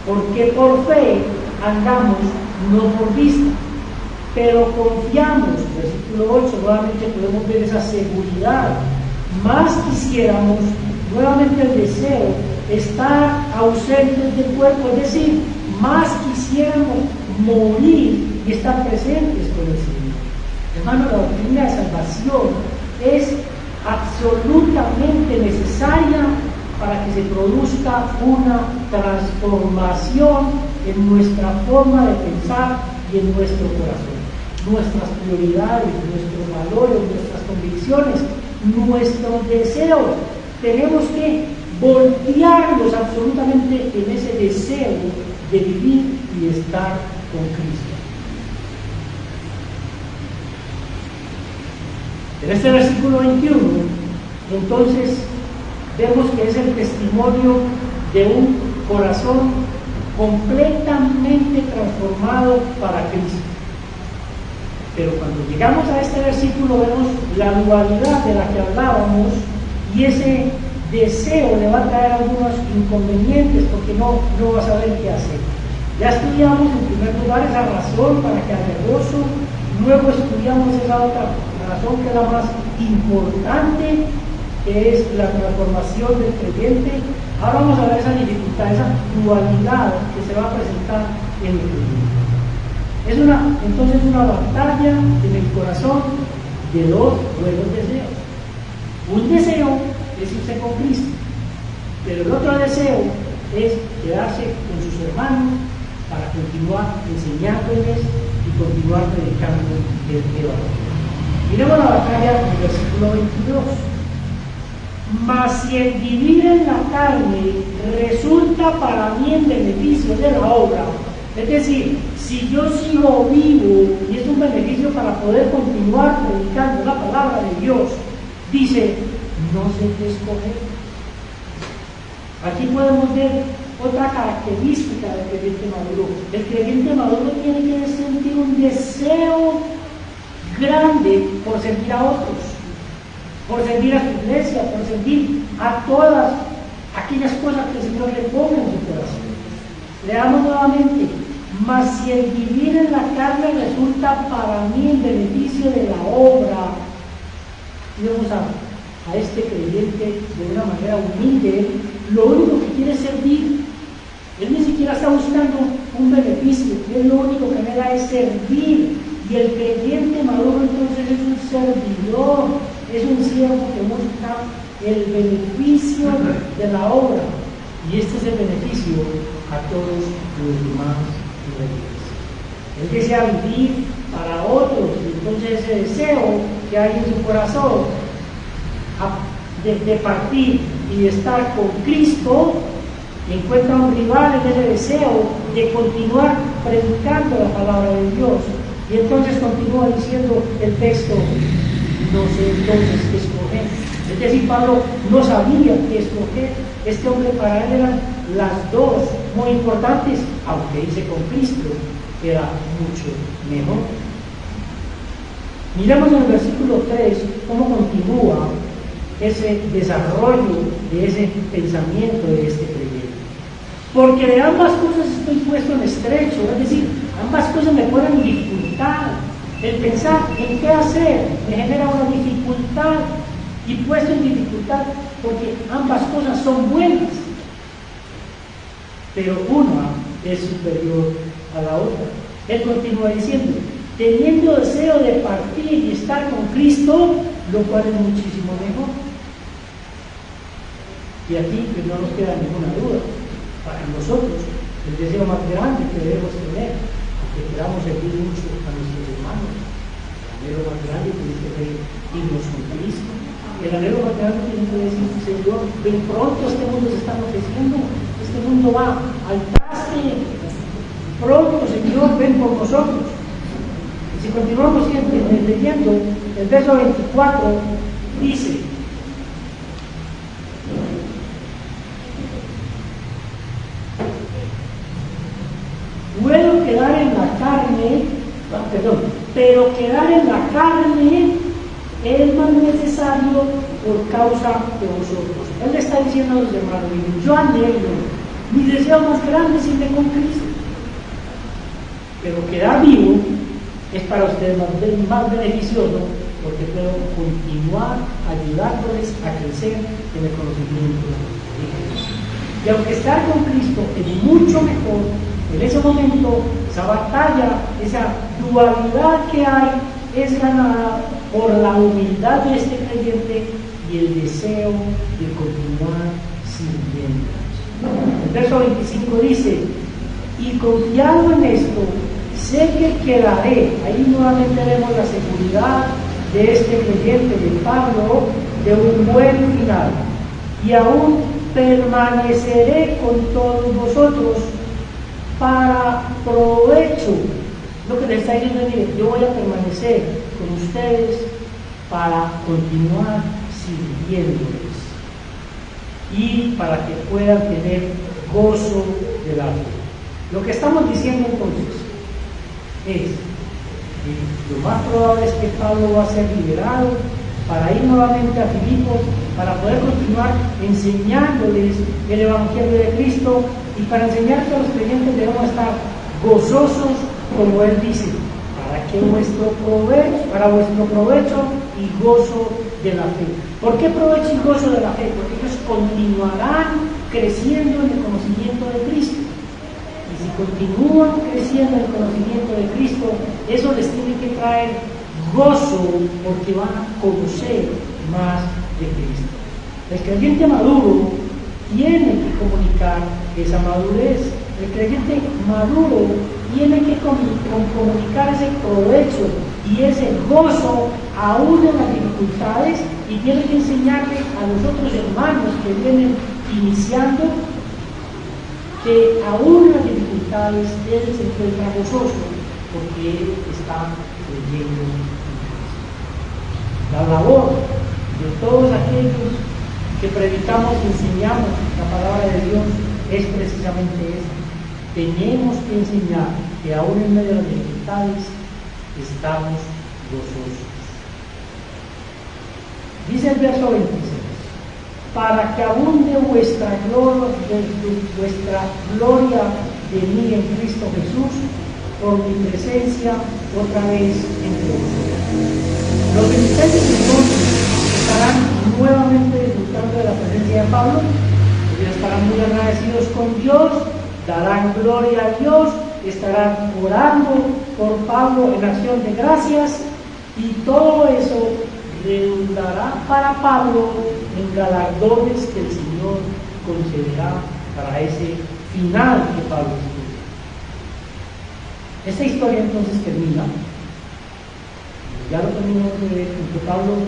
porque por fe andamos, no por vista, pero confiamos. Versículo 8, nuevamente podemos ver esa seguridad. Más quisiéramos, nuevamente el deseo, estar ausentes del cuerpo, es decir, más quisiéramos morir y estar presentes con el Señor. Hermano, la doctrina de salvación es absolutamente necesaria para que se produzca una transformación en nuestra forma de pensar y en nuestro corazón. Nuestras prioridades, nuestros valores, nuestras convicciones, nuestros deseos. Tenemos que voltearlos absolutamente en ese deseo de vivir y de estar con Cristo. En este versículo 21, entonces, vemos que es el testimonio de un corazón completamente transformado para Cristo. Pero cuando llegamos a este versículo vemos la dualidad de la que hablábamos, y ese deseo le va a traer algunos inconvenientes porque no va a saber qué hacer. Ya estudiamos en primer lugar esa razón para que haya gozo, luego estudiamos esa otra razón que es la más importante, que es la transformación del creyente. Ahora vamos a ver esa dificultad, esa dualidad que se va a presentar en el creyente. Es entonces una batalla en el corazón de dos buenos deseos. Un deseo es irse con Cristo, pero el otro deseo es quedarse con sus hermanos para continuar enseñándoles y continuar predicando el Evangelio. Miremos la batalla en el versículo 22. Mas si el vivir en la carne resulta para mí en beneficio de la obra, es decir, si yo sigo vivo y es un beneficio para poder continuar predicando la palabra de Dios, dice, no sé qué escoger. Aquí podemos ver otra característica del creyente maduro. El creyente maduro tiene que sentir un deseo grande por servir a otros, por servir a su iglesia, por servir a todas aquellas cosas que el Señor le pone en su corazón. Leamos nuevamente. Mas si el vivir en la carne resulta para mí en beneficio de la obra, y vamos a este creyente de una manera humilde, lo único que quiere es servir. Él ni siquiera está buscando un beneficio, él lo único que anhela es servir. Y el creyente maduro entonces es un servidor, es un siervo que busca el beneficio de la obra. Y este es el beneficio a todos los demás creyentes. Él desea vivir para otros, y entonces ese deseo que hay en su corazón de partir y de estar con Cristo, encuentra un rival en ese deseo de continuar predicando la palabra de Dios. Y entonces continúa diciendo el texto, no sé entonces qué escoger. Es decir, Pablo no sabía qué escoger. Este hombre para él eran las dos muy importantes, aunque irse con Cristo era mucho mejor. Miramos en el versículo 3 cómo continúa ese desarrollo de ese pensamiento de este creyente. Porque de ambas cosas estoy puesto en estrecho, es decir, ambas cosas me ponen en dificultad. El pensar en qué hacer me genera una dificultad, y puesto en dificultad porque ambas cosas son buenas, pero una es superior a la otra. Él continúa diciendo, teniendo deseo de partir y estar con Cristo, lo cual es muchísimo mejor. Y aquí pues, no nos queda ninguna duda. Para nosotros, el deseo más grande que debemos tener, aunque queramos servir mucho a nuestros hermanos, el anhelo más grande tiene que ser irnos con Cristo. El anhelo más grande tiene que decir, Señor, ven pronto, este mundo se está enloqueciendo, este mundo va al traste, pronto, Señor, ven por nosotros. Y si continuamos leyendo, el verso 24 dice, puedo quedar en la carne, pero quedar en la carne es más necesario por causa de vosotros. Él le está diciendo a los hermanos, yo anhelo, mi deseo más grande es irme con Cristo, pero quedar vivo es para ustedes más beneficioso, porque puedo continuar ayudándoles a crecer en el conocimiento de Jesús. Y aunque estar con Cristo es mucho mejor, en ese momento, esa batalla, esa dualidad que hay, es ganada por la humildad de este creyente y el deseo de continuar sirviendo. El verso 25 dice, y confiado en esto, sé que quedaré. Ahí nuevamente vemos la seguridad de este creyente de Pablo de un buen final, y aún permaneceré con todos vosotros para provecho. Lo que le está diciendo es, mire, yo voy a permanecer con ustedes para continuar sirviéndoles y para que puedan tener gozo de la fe. Lo que estamos diciendo entonces es que lo más probable es que Pablo va a ser liberado para ir nuevamente a Filipos, para poder continuar enseñándoles el Evangelio de Cristo y para enseñar que los creyentes debemos estar gozosos, como él dice, para vuestro provecho y gozo de la fe. ¿Por qué provecho y gozo de la fe? Porque ellos continuarán creciendo en el conocimiento de Cristo. Y si continúan creciendo en el conocimiento de Cristo, eso les tiene que traer gozo, porque van a conocer más de Cristo. El creyente maduro tiene que comunicar esa madurez. El creyente maduro tiene que comunicar ese provecho y ese gozo aún en las dificultades, y tiene que enseñarle a los otros hermanos que vienen iniciando que aún en las dificultades él se encuentra gozoso porque él está creyendo en Cristo. La labor de todos aquellos que predicamos y enseñamos la palabra de Dios es precisamente esa. Tenemos que enseñar que aún en medio de las dificultades estamos gozosos. Dice el verso 26, para que abunde vuestra gloria de mí en Cristo Jesús, por mi presencia otra vez entre vosotros. Los filipenses entonces estarán nuevamente disfrutando de la presencia de Pablo. Ellos estarán muy agradecidos con Dios, darán gloria a Dios, estarán orando por Pablo en acción de gracias, y todo eso redundará para Pablo en galardones que el Señor concederá para ese final que Pablo escribe. Esta historia entonces termina, ya lo terminamos de ver, en que Pablo,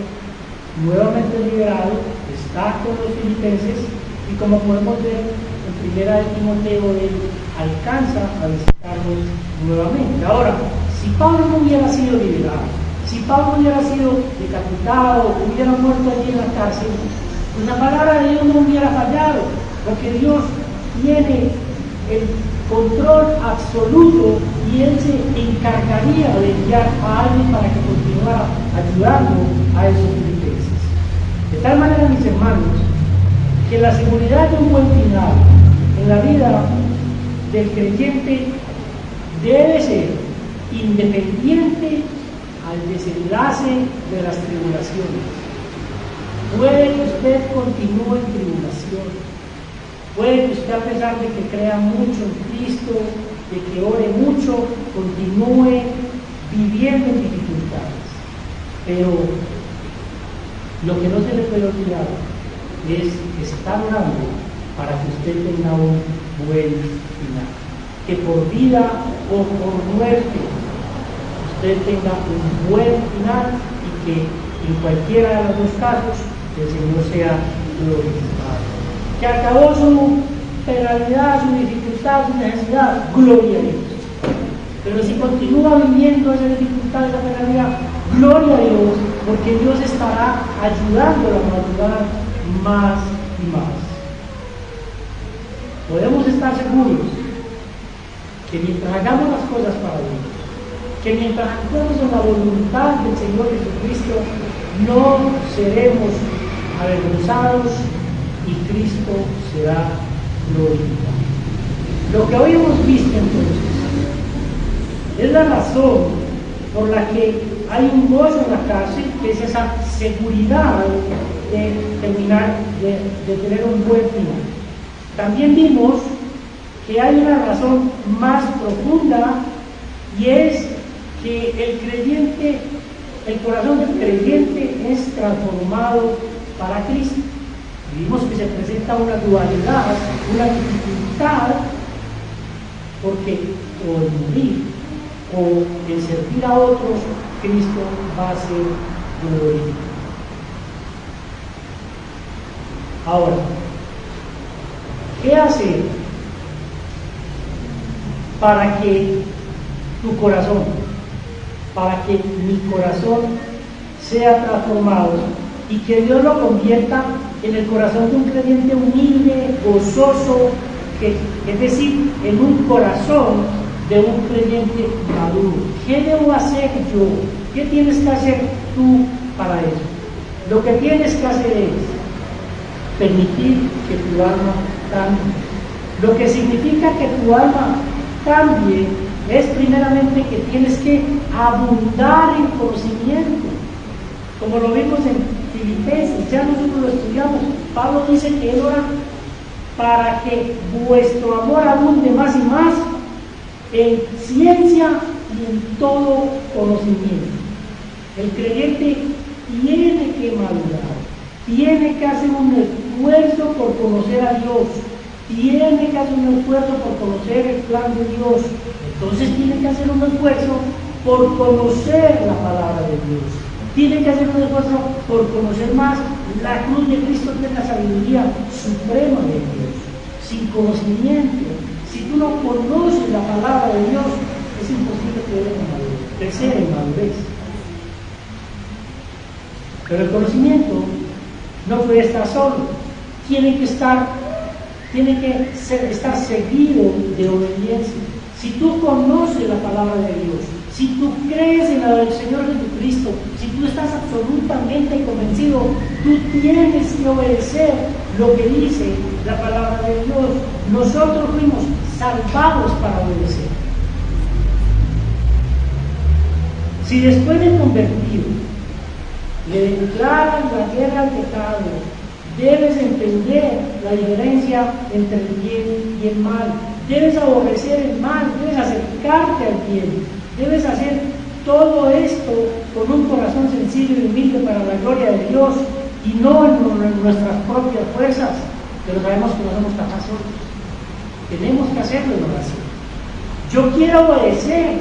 nuevamente liberado, está con los filipenses, y como podemos ver en primera de Timoteo, él alcanza a visitarlos nuevamente. Ahora, si Pablo no hubiera sido liberado, si Pablo hubiera sido decapitado, hubiera muerto allí en la cárcel, pues la palabra de Dios no hubiera fallado, porque Dios tiene el control absoluto y Él se encargaría de enviar a alguien para que continuara ayudando a esos filipenses. De tal manera, mis hermanos, que la seguridad de un buen final en la vida del creyente debe ser independiente al desenlace de las tribulaciones. Puede que usted continúe en tribulación, puede que usted, a pesar de que crea mucho en Cristo, de que ore mucho, continúe viviendo en dificultades, pero lo que no se le puede olvidar es estar orando para que usted tenga un buen final, que por vida o por muerte usted tenga un buen final, y que en cualquiera de los dos casos el Señor sea glorificado. Que acabó su penalidad, su dificultad, su necesidad, gloria a Dios. Pero si continúa viviendo esa dificultad, esa penalidad, gloria a Dios, porque Dios estará ayudándolo a madurar más y más. Podemos estar seguros que mientras hagamos las cosas para Dios, que mientras actuemos en la voluntad del Señor Jesucristo, no seremos avergonzados y Cristo será glorificado. Lo que hoy hemos visto entonces es la razón por la que hay un gozo en la cárcel, que es esa seguridad de terminar, de tener un buen final. También vimos que hay una razón más profunda, y es que el creyente, el corazón del creyente es transformado para Cristo. Vimos que se presenta una dualidad, una dificultad, porque o en morir o en servir a otros, Cristo va a ser glorifica. Ahora, ¿qué hacer para que tu corazón, para que mi corazón sea transformado y que Dios lo convierta en el corazón de un creyente humilde, gozoso, es decir, en un corazón de un creyente maduro? ¿Qué debo hacer yo? ¿Qué tienes que hacer tú para eso? Lo que tienes que hacer es permitir que tu alma cambie. Lo que significa que tu alma cambie es primeramente que tienes que abundar en conocimiento. Como lo vimos en Filipenses, ya nosotros lo estudiamos. Pablo dice que él ora para que vuestro amor abunde más y más en ciencia y en todo conocimiento. El creyente tiene que madurar, tiene que hacer un esfuerzo por conocer a Dios, tiene que hacer un esfuerzo por conocer el plan de Dios. Entonces tiene que hacer un esfuerzo por conocer la palabra de Dios, tiene que hacer un esfuerzo por conocer más la cruz de Cristo, que es la sabiduría suprema de Dios. Sin conocimiento, si tú no conoces la palabra de Dios, es imposible crecer en madurez. Pero el conocimiento no puede estar solo, tiene que estar seguido de obediencia. Si tú conoces la palabra de Dios, si tú crees en el Señor Jesucristo, si tú estás absolutamente convencido, tú tienes que obedecer lo que dice la palabra de Dios. Nosotros fuimos salvados para obedecer. Si después de convertido le declaran la guerra al pecado, debes entender la diferencia entre el bien y el mal. Debes aborrecer el mal, debes acercarte al bien, debes hacer todo esto con un corazón sencillo y humilde para la gloria de Dios y no en nuestras propias fuerzas, pero sabemos que no somos capaces. Tenemos que hacerlo en oración. Yo quiero obedecer,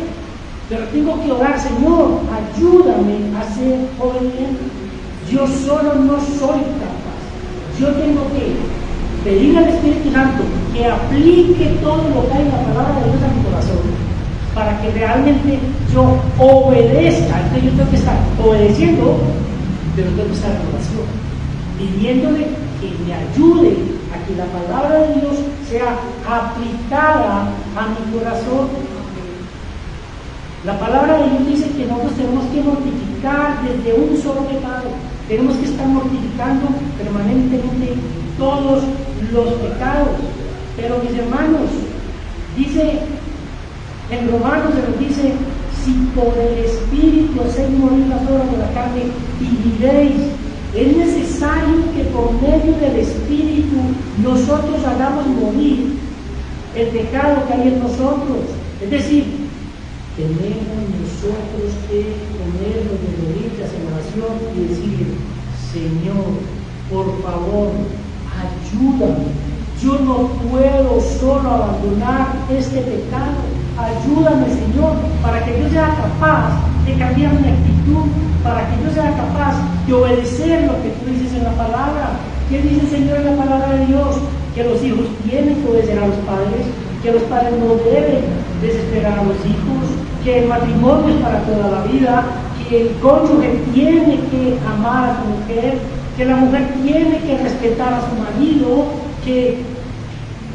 pero tengo que orar: Señor, ayúdame a ser obediente. Yo solo no soy capaz. Yo tengo que pedir al Espíritu Santo que aplique todo lo que hay en la palabra de Dios a mi corazón, para que realmente yo obedezca. Entonces yo tengo que estar obedeciendo, pero tengo que estar en oración, pidiéndole que me ayude a que la palabra de Dios sea aplicada a mi corazón. La palabra de Dios dice que nosotros tenemos que mortificar desde un solo pecado. Tenemos que estar mortificando permanentemente todos los pecados. Pero mis hermanos, dice en Romanos, se nos dice: si por el Espíritu hacéis morir las obras de la carne, viviréis. Es necesario que por medio del Espíritu nosotros hagamos morir el pecado que hay en nosotros. Es decir, tenemos nosotros que ponernos de rodillas en oración y decir: Señor, por favor, ayúdame. Yo no puedo solo abandonar este pecado. Ayúdame, Señor, para que yo sea capaz de cambiar mi actitud, para que yo sea capaz de obedecer lo que tú dices en la palabra. ¿Qué dice el Señor en la palabra de Dios? Que los hijos tienen que obedecer a los padres, que los padres no deben desesperar a los hijos, que el matrimonio es para toda la vida, que el cónyuge tiene que amar a su mujer, que la mujer tiene que respetar a su marido, que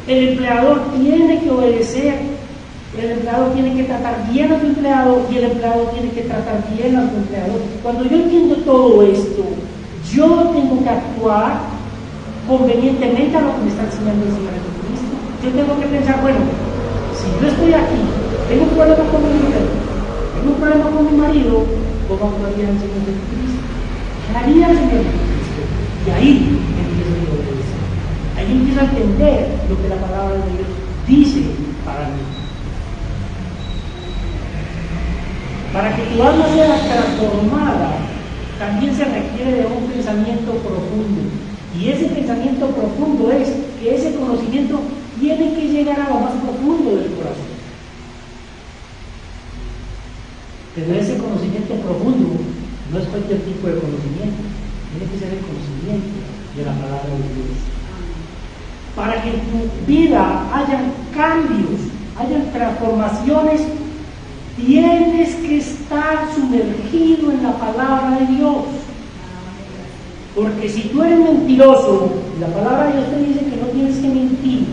el empleador tiene que obedecer. El empleado tiene que tratar bien a su empleado y el empleado tiene que tratar bien a su empleador. Cuando yo entiendo todo esto, yo tengo que actuar convenientemente a lo que me está enseñando el Señor Jesucristo. Yo tengo que pensar: bueno, si yo estoy aquí, tengo un problema con mi mujer, tengo un problema con mi marido, ¿cómo actuaría el Señor Jesucristo? ¿Qué haría el Señor Jesucristo? Y ahí empiezo a obedecer. Ahí empiezo a entender lo que la palabra de Dios dice para mí. Para que tu alma sea transformada, también se requiere de un pensamiento profundo. Y ese pensamiento profundo es que ese conocimiento tiene que llegar a lo más profundo del corazón. Pero ese conocimiento profundo no es cualquier tipo de vida hayan cambios, hayan transformaciones, tienes que estar sumergido en la palabra de Dios. Porque si tú eres mentiroso, y la palabra de Dios te dice que no tienes que mentir,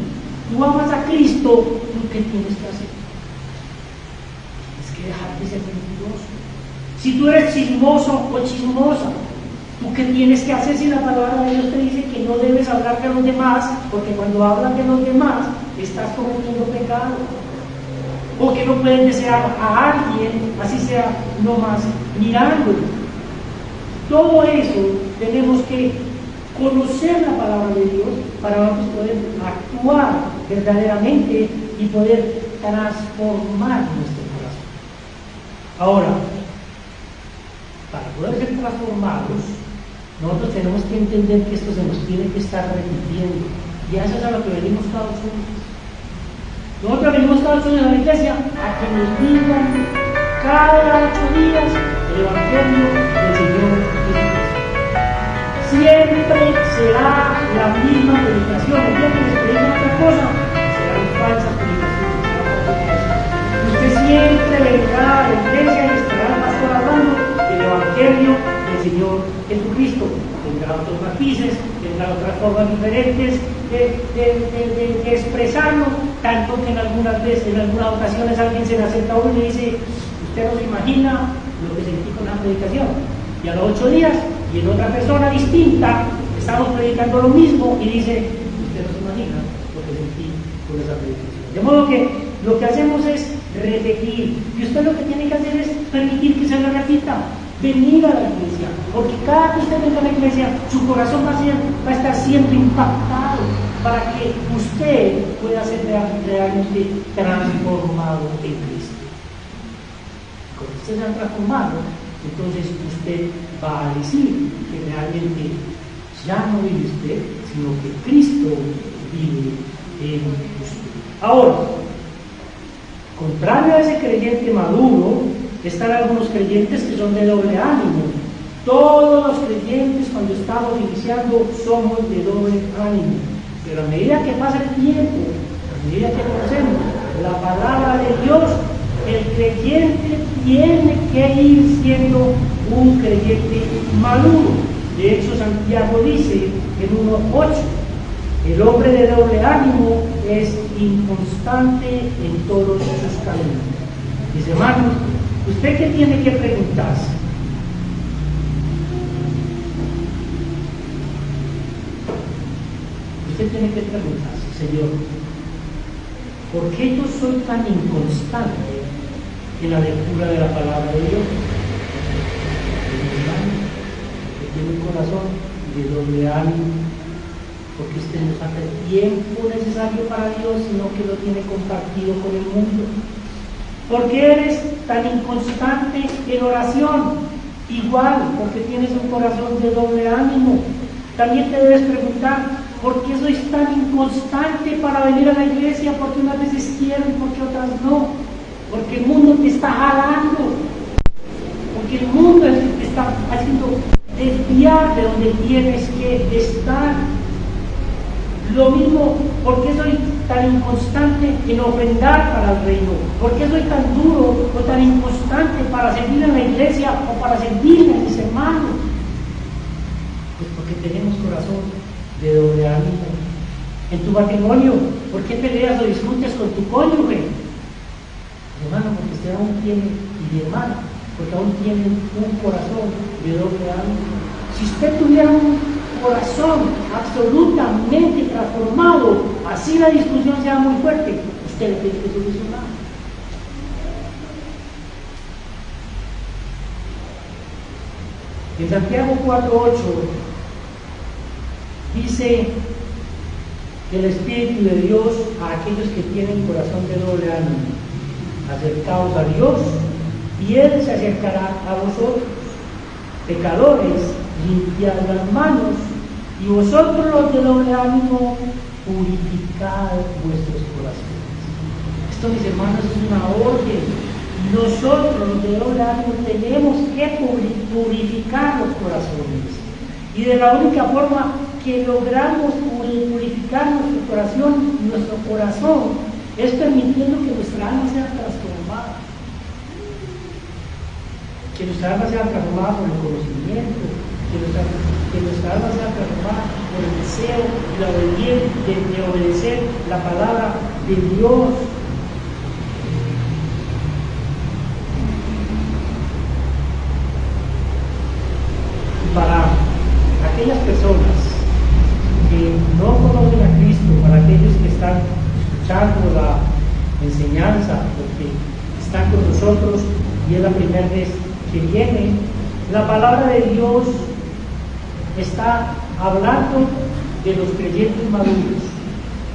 tú amas a Cristo, ¿tú qué tienes que hacer? Tienes que dejar de ser mentiroso. Si tú eres chismoso o chismosa, ¿tú qué tienes que hacer si la palabra de Dios te dice que no debes hablar de los demás? Porque cuando hablas de los demás, estás cometiendo pecado. O que no puedes desear a alguien, así sea nomás mirándolo. Todo eso tenemos que conocer la palabra de Dios para nosotros poder actuar verdaderamente y poder transformar nuestro corazón. Ahora, para poder ser transformados, nosotros tenemos que entender que esto se nos tiene que estar repitiendo. Y eso es a lo que venimos cada uno. Nosotros venimos cada uno a la iglesia a que nos digan cada 8 días el Evangelio del Señor Jesucristo. Siempre será la misma predicación. El día que les predican otra cosa, serán falsas predicaciones. Usted siempre vendrá a la iglesia y estará el pastor hablando del Evangelio del Señor Jesucristo. Tendrá otros matices, tendrá otras formas diferentes de expresarlo, tanto que en algunas veces, en algunas ocasiones alguien se le acerca a uno y le dice: usted no se imagina lo que sentí con la predicación. Y a los 8 días, y en otra persona distinta, estamos predicando lo mismo y dice: usted no se imagina lo que sentí con esa predicación. De modo que lo que hacemos es repetir, y usted lo que tiene que hacer es permitir que se le repita. Venir a la iglesia, porque cada que usted venga a la iglesia, su corazón va a estar siempre impactado para que usted pueda ser realmente transformado en Cristo. Cuando usted sea transformado, entonces usted va a decir que realmente ya no vive usted, sino que Cristo vive en usted. Ahora, contrario a ese creyente maduro, están algunos creyentes que son de doble ánimo. Todos los creyentes, cuando estamos iniciando, somos de doble ánimo. Pero a medida que pasa el tiempo, a medida que conocemos la palabra de Dios, el creyente tiene que ir siendo un creyente maduro. De hecho, Santiago dice en 1:8, el hombre de doble ánimo es inconstante en todos sus caminos. Dice: hermanos, ¿usted qué tiene que preguntarse? Usted tiene que preguntarse: Señor, ¿por qué yo soy tan inconstante en la lectura de la palabra de Dios? Que tiene un corazón de doble ánimo, porque usted no saca el tiempo necesario para Dios, sino que lo tiene compartido con el mundo. ¿Por qué eres tan inconstante en oración? Igual, porque tienes un corazón de doble ánimo. También te debes preguntar: ¿por qué sois tan inconstante para venir a la iglesia? Porque unas veces quiero y porque otras no. Porque el mundo te está jalando. Porque el mundo te está haciendo desviar de donde tienes que estar. Lo mismo, ¿por qué soy tan inconstante en ofrendar para el reino? ¿Por qué soy tan duro o tan inconstante para servir en la iglesia o para servir a mis hermanos? Pues porque tenemos corazón de doble ánimo. En tu matrimonio, ¿por qué peleas o discutes con tu cónyuge? Hermano, porque usted aún tiene, y mi hermana, porque aún tiene un corazón de doble ánimo. Si usted tuviera un corazón absolutamente transformado, así la discusión sea muy fuerte, usted lo tiene que solucionar. En Santiago 4:8 dice que el Espíritu de Dios a aquellos que tienen corazón de doble ánimo: acercaos a Dios y Él se acercará a vosotros. Pecadores, limpiad las manos, y vosotros los de doble ánimo, purificad vuestros corazones. Esto, mis hermanos, es una orden. Nosotros los de doble ánimo tenemos que purificar los corazones. Y de la única forma que logramos purificar purificar nuestro corazón es permitiendo que nuestra alma sea transformada. Que nuestra alma sea transformada por el conocimiento, que nuestra alma sea transformada por el deseo y la obediencia de obedecer la palabra de Dios. Para aquellas personas que no conocen a Cristo, para aquellos que están escuchando la enseñanza, porque están con nosotros y es la primera vez que vienen, la palabra de Dios está hablando de los creyentes maduros.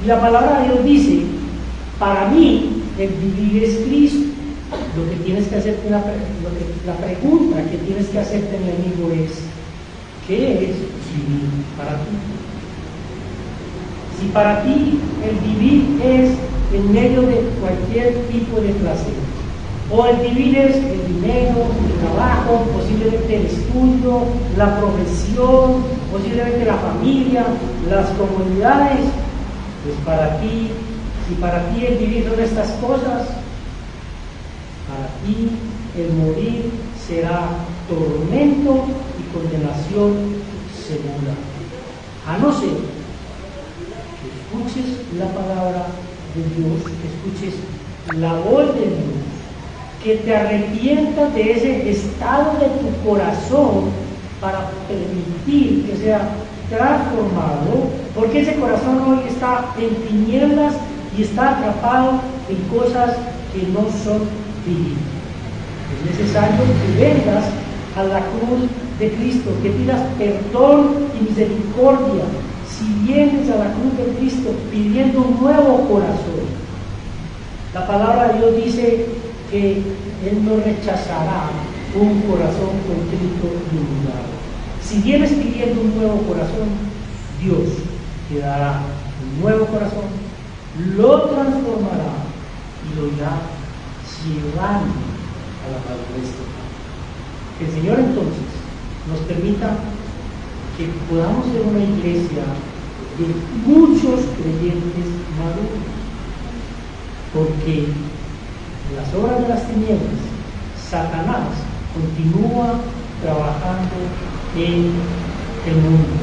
Y la palabra de Dios dice: para mí el vivir es Cristo. Lo que tienes que hacerte, la pregunta que tienes que hacerte, mi amigo, es: ¿qué es vivir para ti? Si para ti el vivir es en medio de cualquier tipo de placer, o el vivir es el dinero, el trabajo, posiblemente el estudio, la profesión, posiblemente la familia, las comunidades, pues para ti, si para ti el vivir son estas cosas, para ti el morir será tormento y condenación segura, a no ser que escuches la palabra de Dios, que escuches la voz de Dios, que te arrepientas de ese estado de tu corazón para permitir que sea transformado, porque ese corazón hoy está en tinieblas y está atrapado en cosas que no son divinas. Es necesario que vengas a la cruz de Cristo, que pidas perdón y misericordia. Si vienes a la cruz de Cristo pidiendo un nuevo corazón, la palabra de Dios dice que Él no rechazará un corazón contrito y humillado. Si vienes pidiendo un nuevo corazón, Dios te dará un nuevo corazón, lo transformará y lo irá llevando a la madurez total. Que el Señor entonces nos permita que podamos ser una iglesia de muchos creyentes maduros, porque en las obras de las tinieblas, Satanás continúa trabajando en el mundo,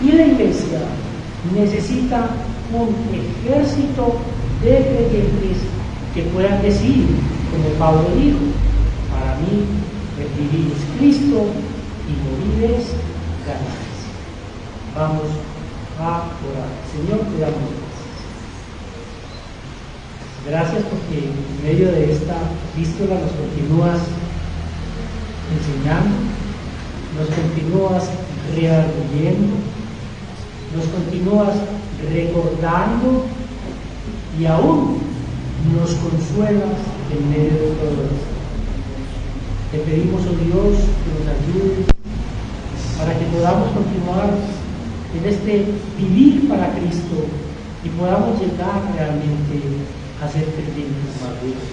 y la iglesia necesita un ejército de creyentes que puedan decir, como Pablo dijo: para mí el vivir es Cristo y morir es ganancia. Vamos a orar. Señor, te damos gracias. Gracias porque en medio de esta epístola nos continúas enseñando, nos continúas redarguyendo, nos continúas recordando y aún nos consuelas en medio de todo esto. Te pedimos, oh Dios, que nos ayudes para que podamos continuar en este vivir para Cristo y podamos llegar realmente a ser creyentes maduros,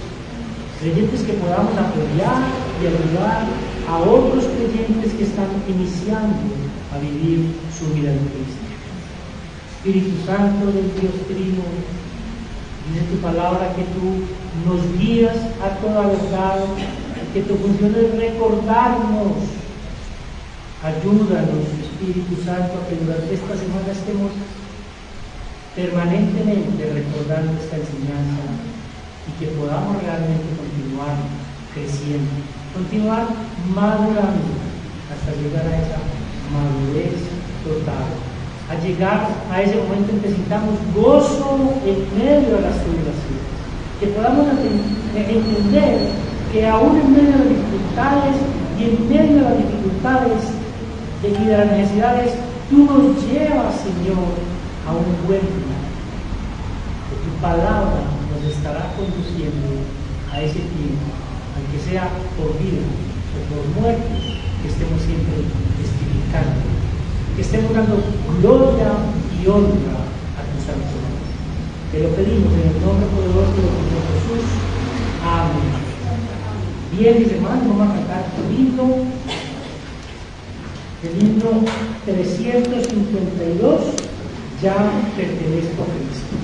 creyentes que podamos apoyar y ayudar a otros creyentes que están iniciando a vivir su vida en Cristo. Espíritu Santo del Dios Trino, dice tu palabra que tú nos guías a toda verdad, que tu función es recordarnos. Ayúdanos, Espíritu Santo, a que durante esta semana estemos permanentemente recordando esta enseñanza y que podamos realmente continuar creciendo, continuar madurando hasta llegar a esa madurez total, a llegar a ese momento en que sintamos gozo en medio de las tribulaciones, que podamos entender que aún en medio de las dificultades y en medio de las dificultades y de las necesidades, tú nos llevas, Señor, a un buen final. Que tu palabra nos estará conduciendo a ese tiempo, aunque sea por vida o por muerte, que estemos siempre testificando, que estemos dando gloria y honra a tu santo nombre. Te lo pedimos en el nombre poderoso de Señor Jesús. Amén. Bien, mis hermanos, vamos a cantar el himno 352, ya pertenezco a Cristo.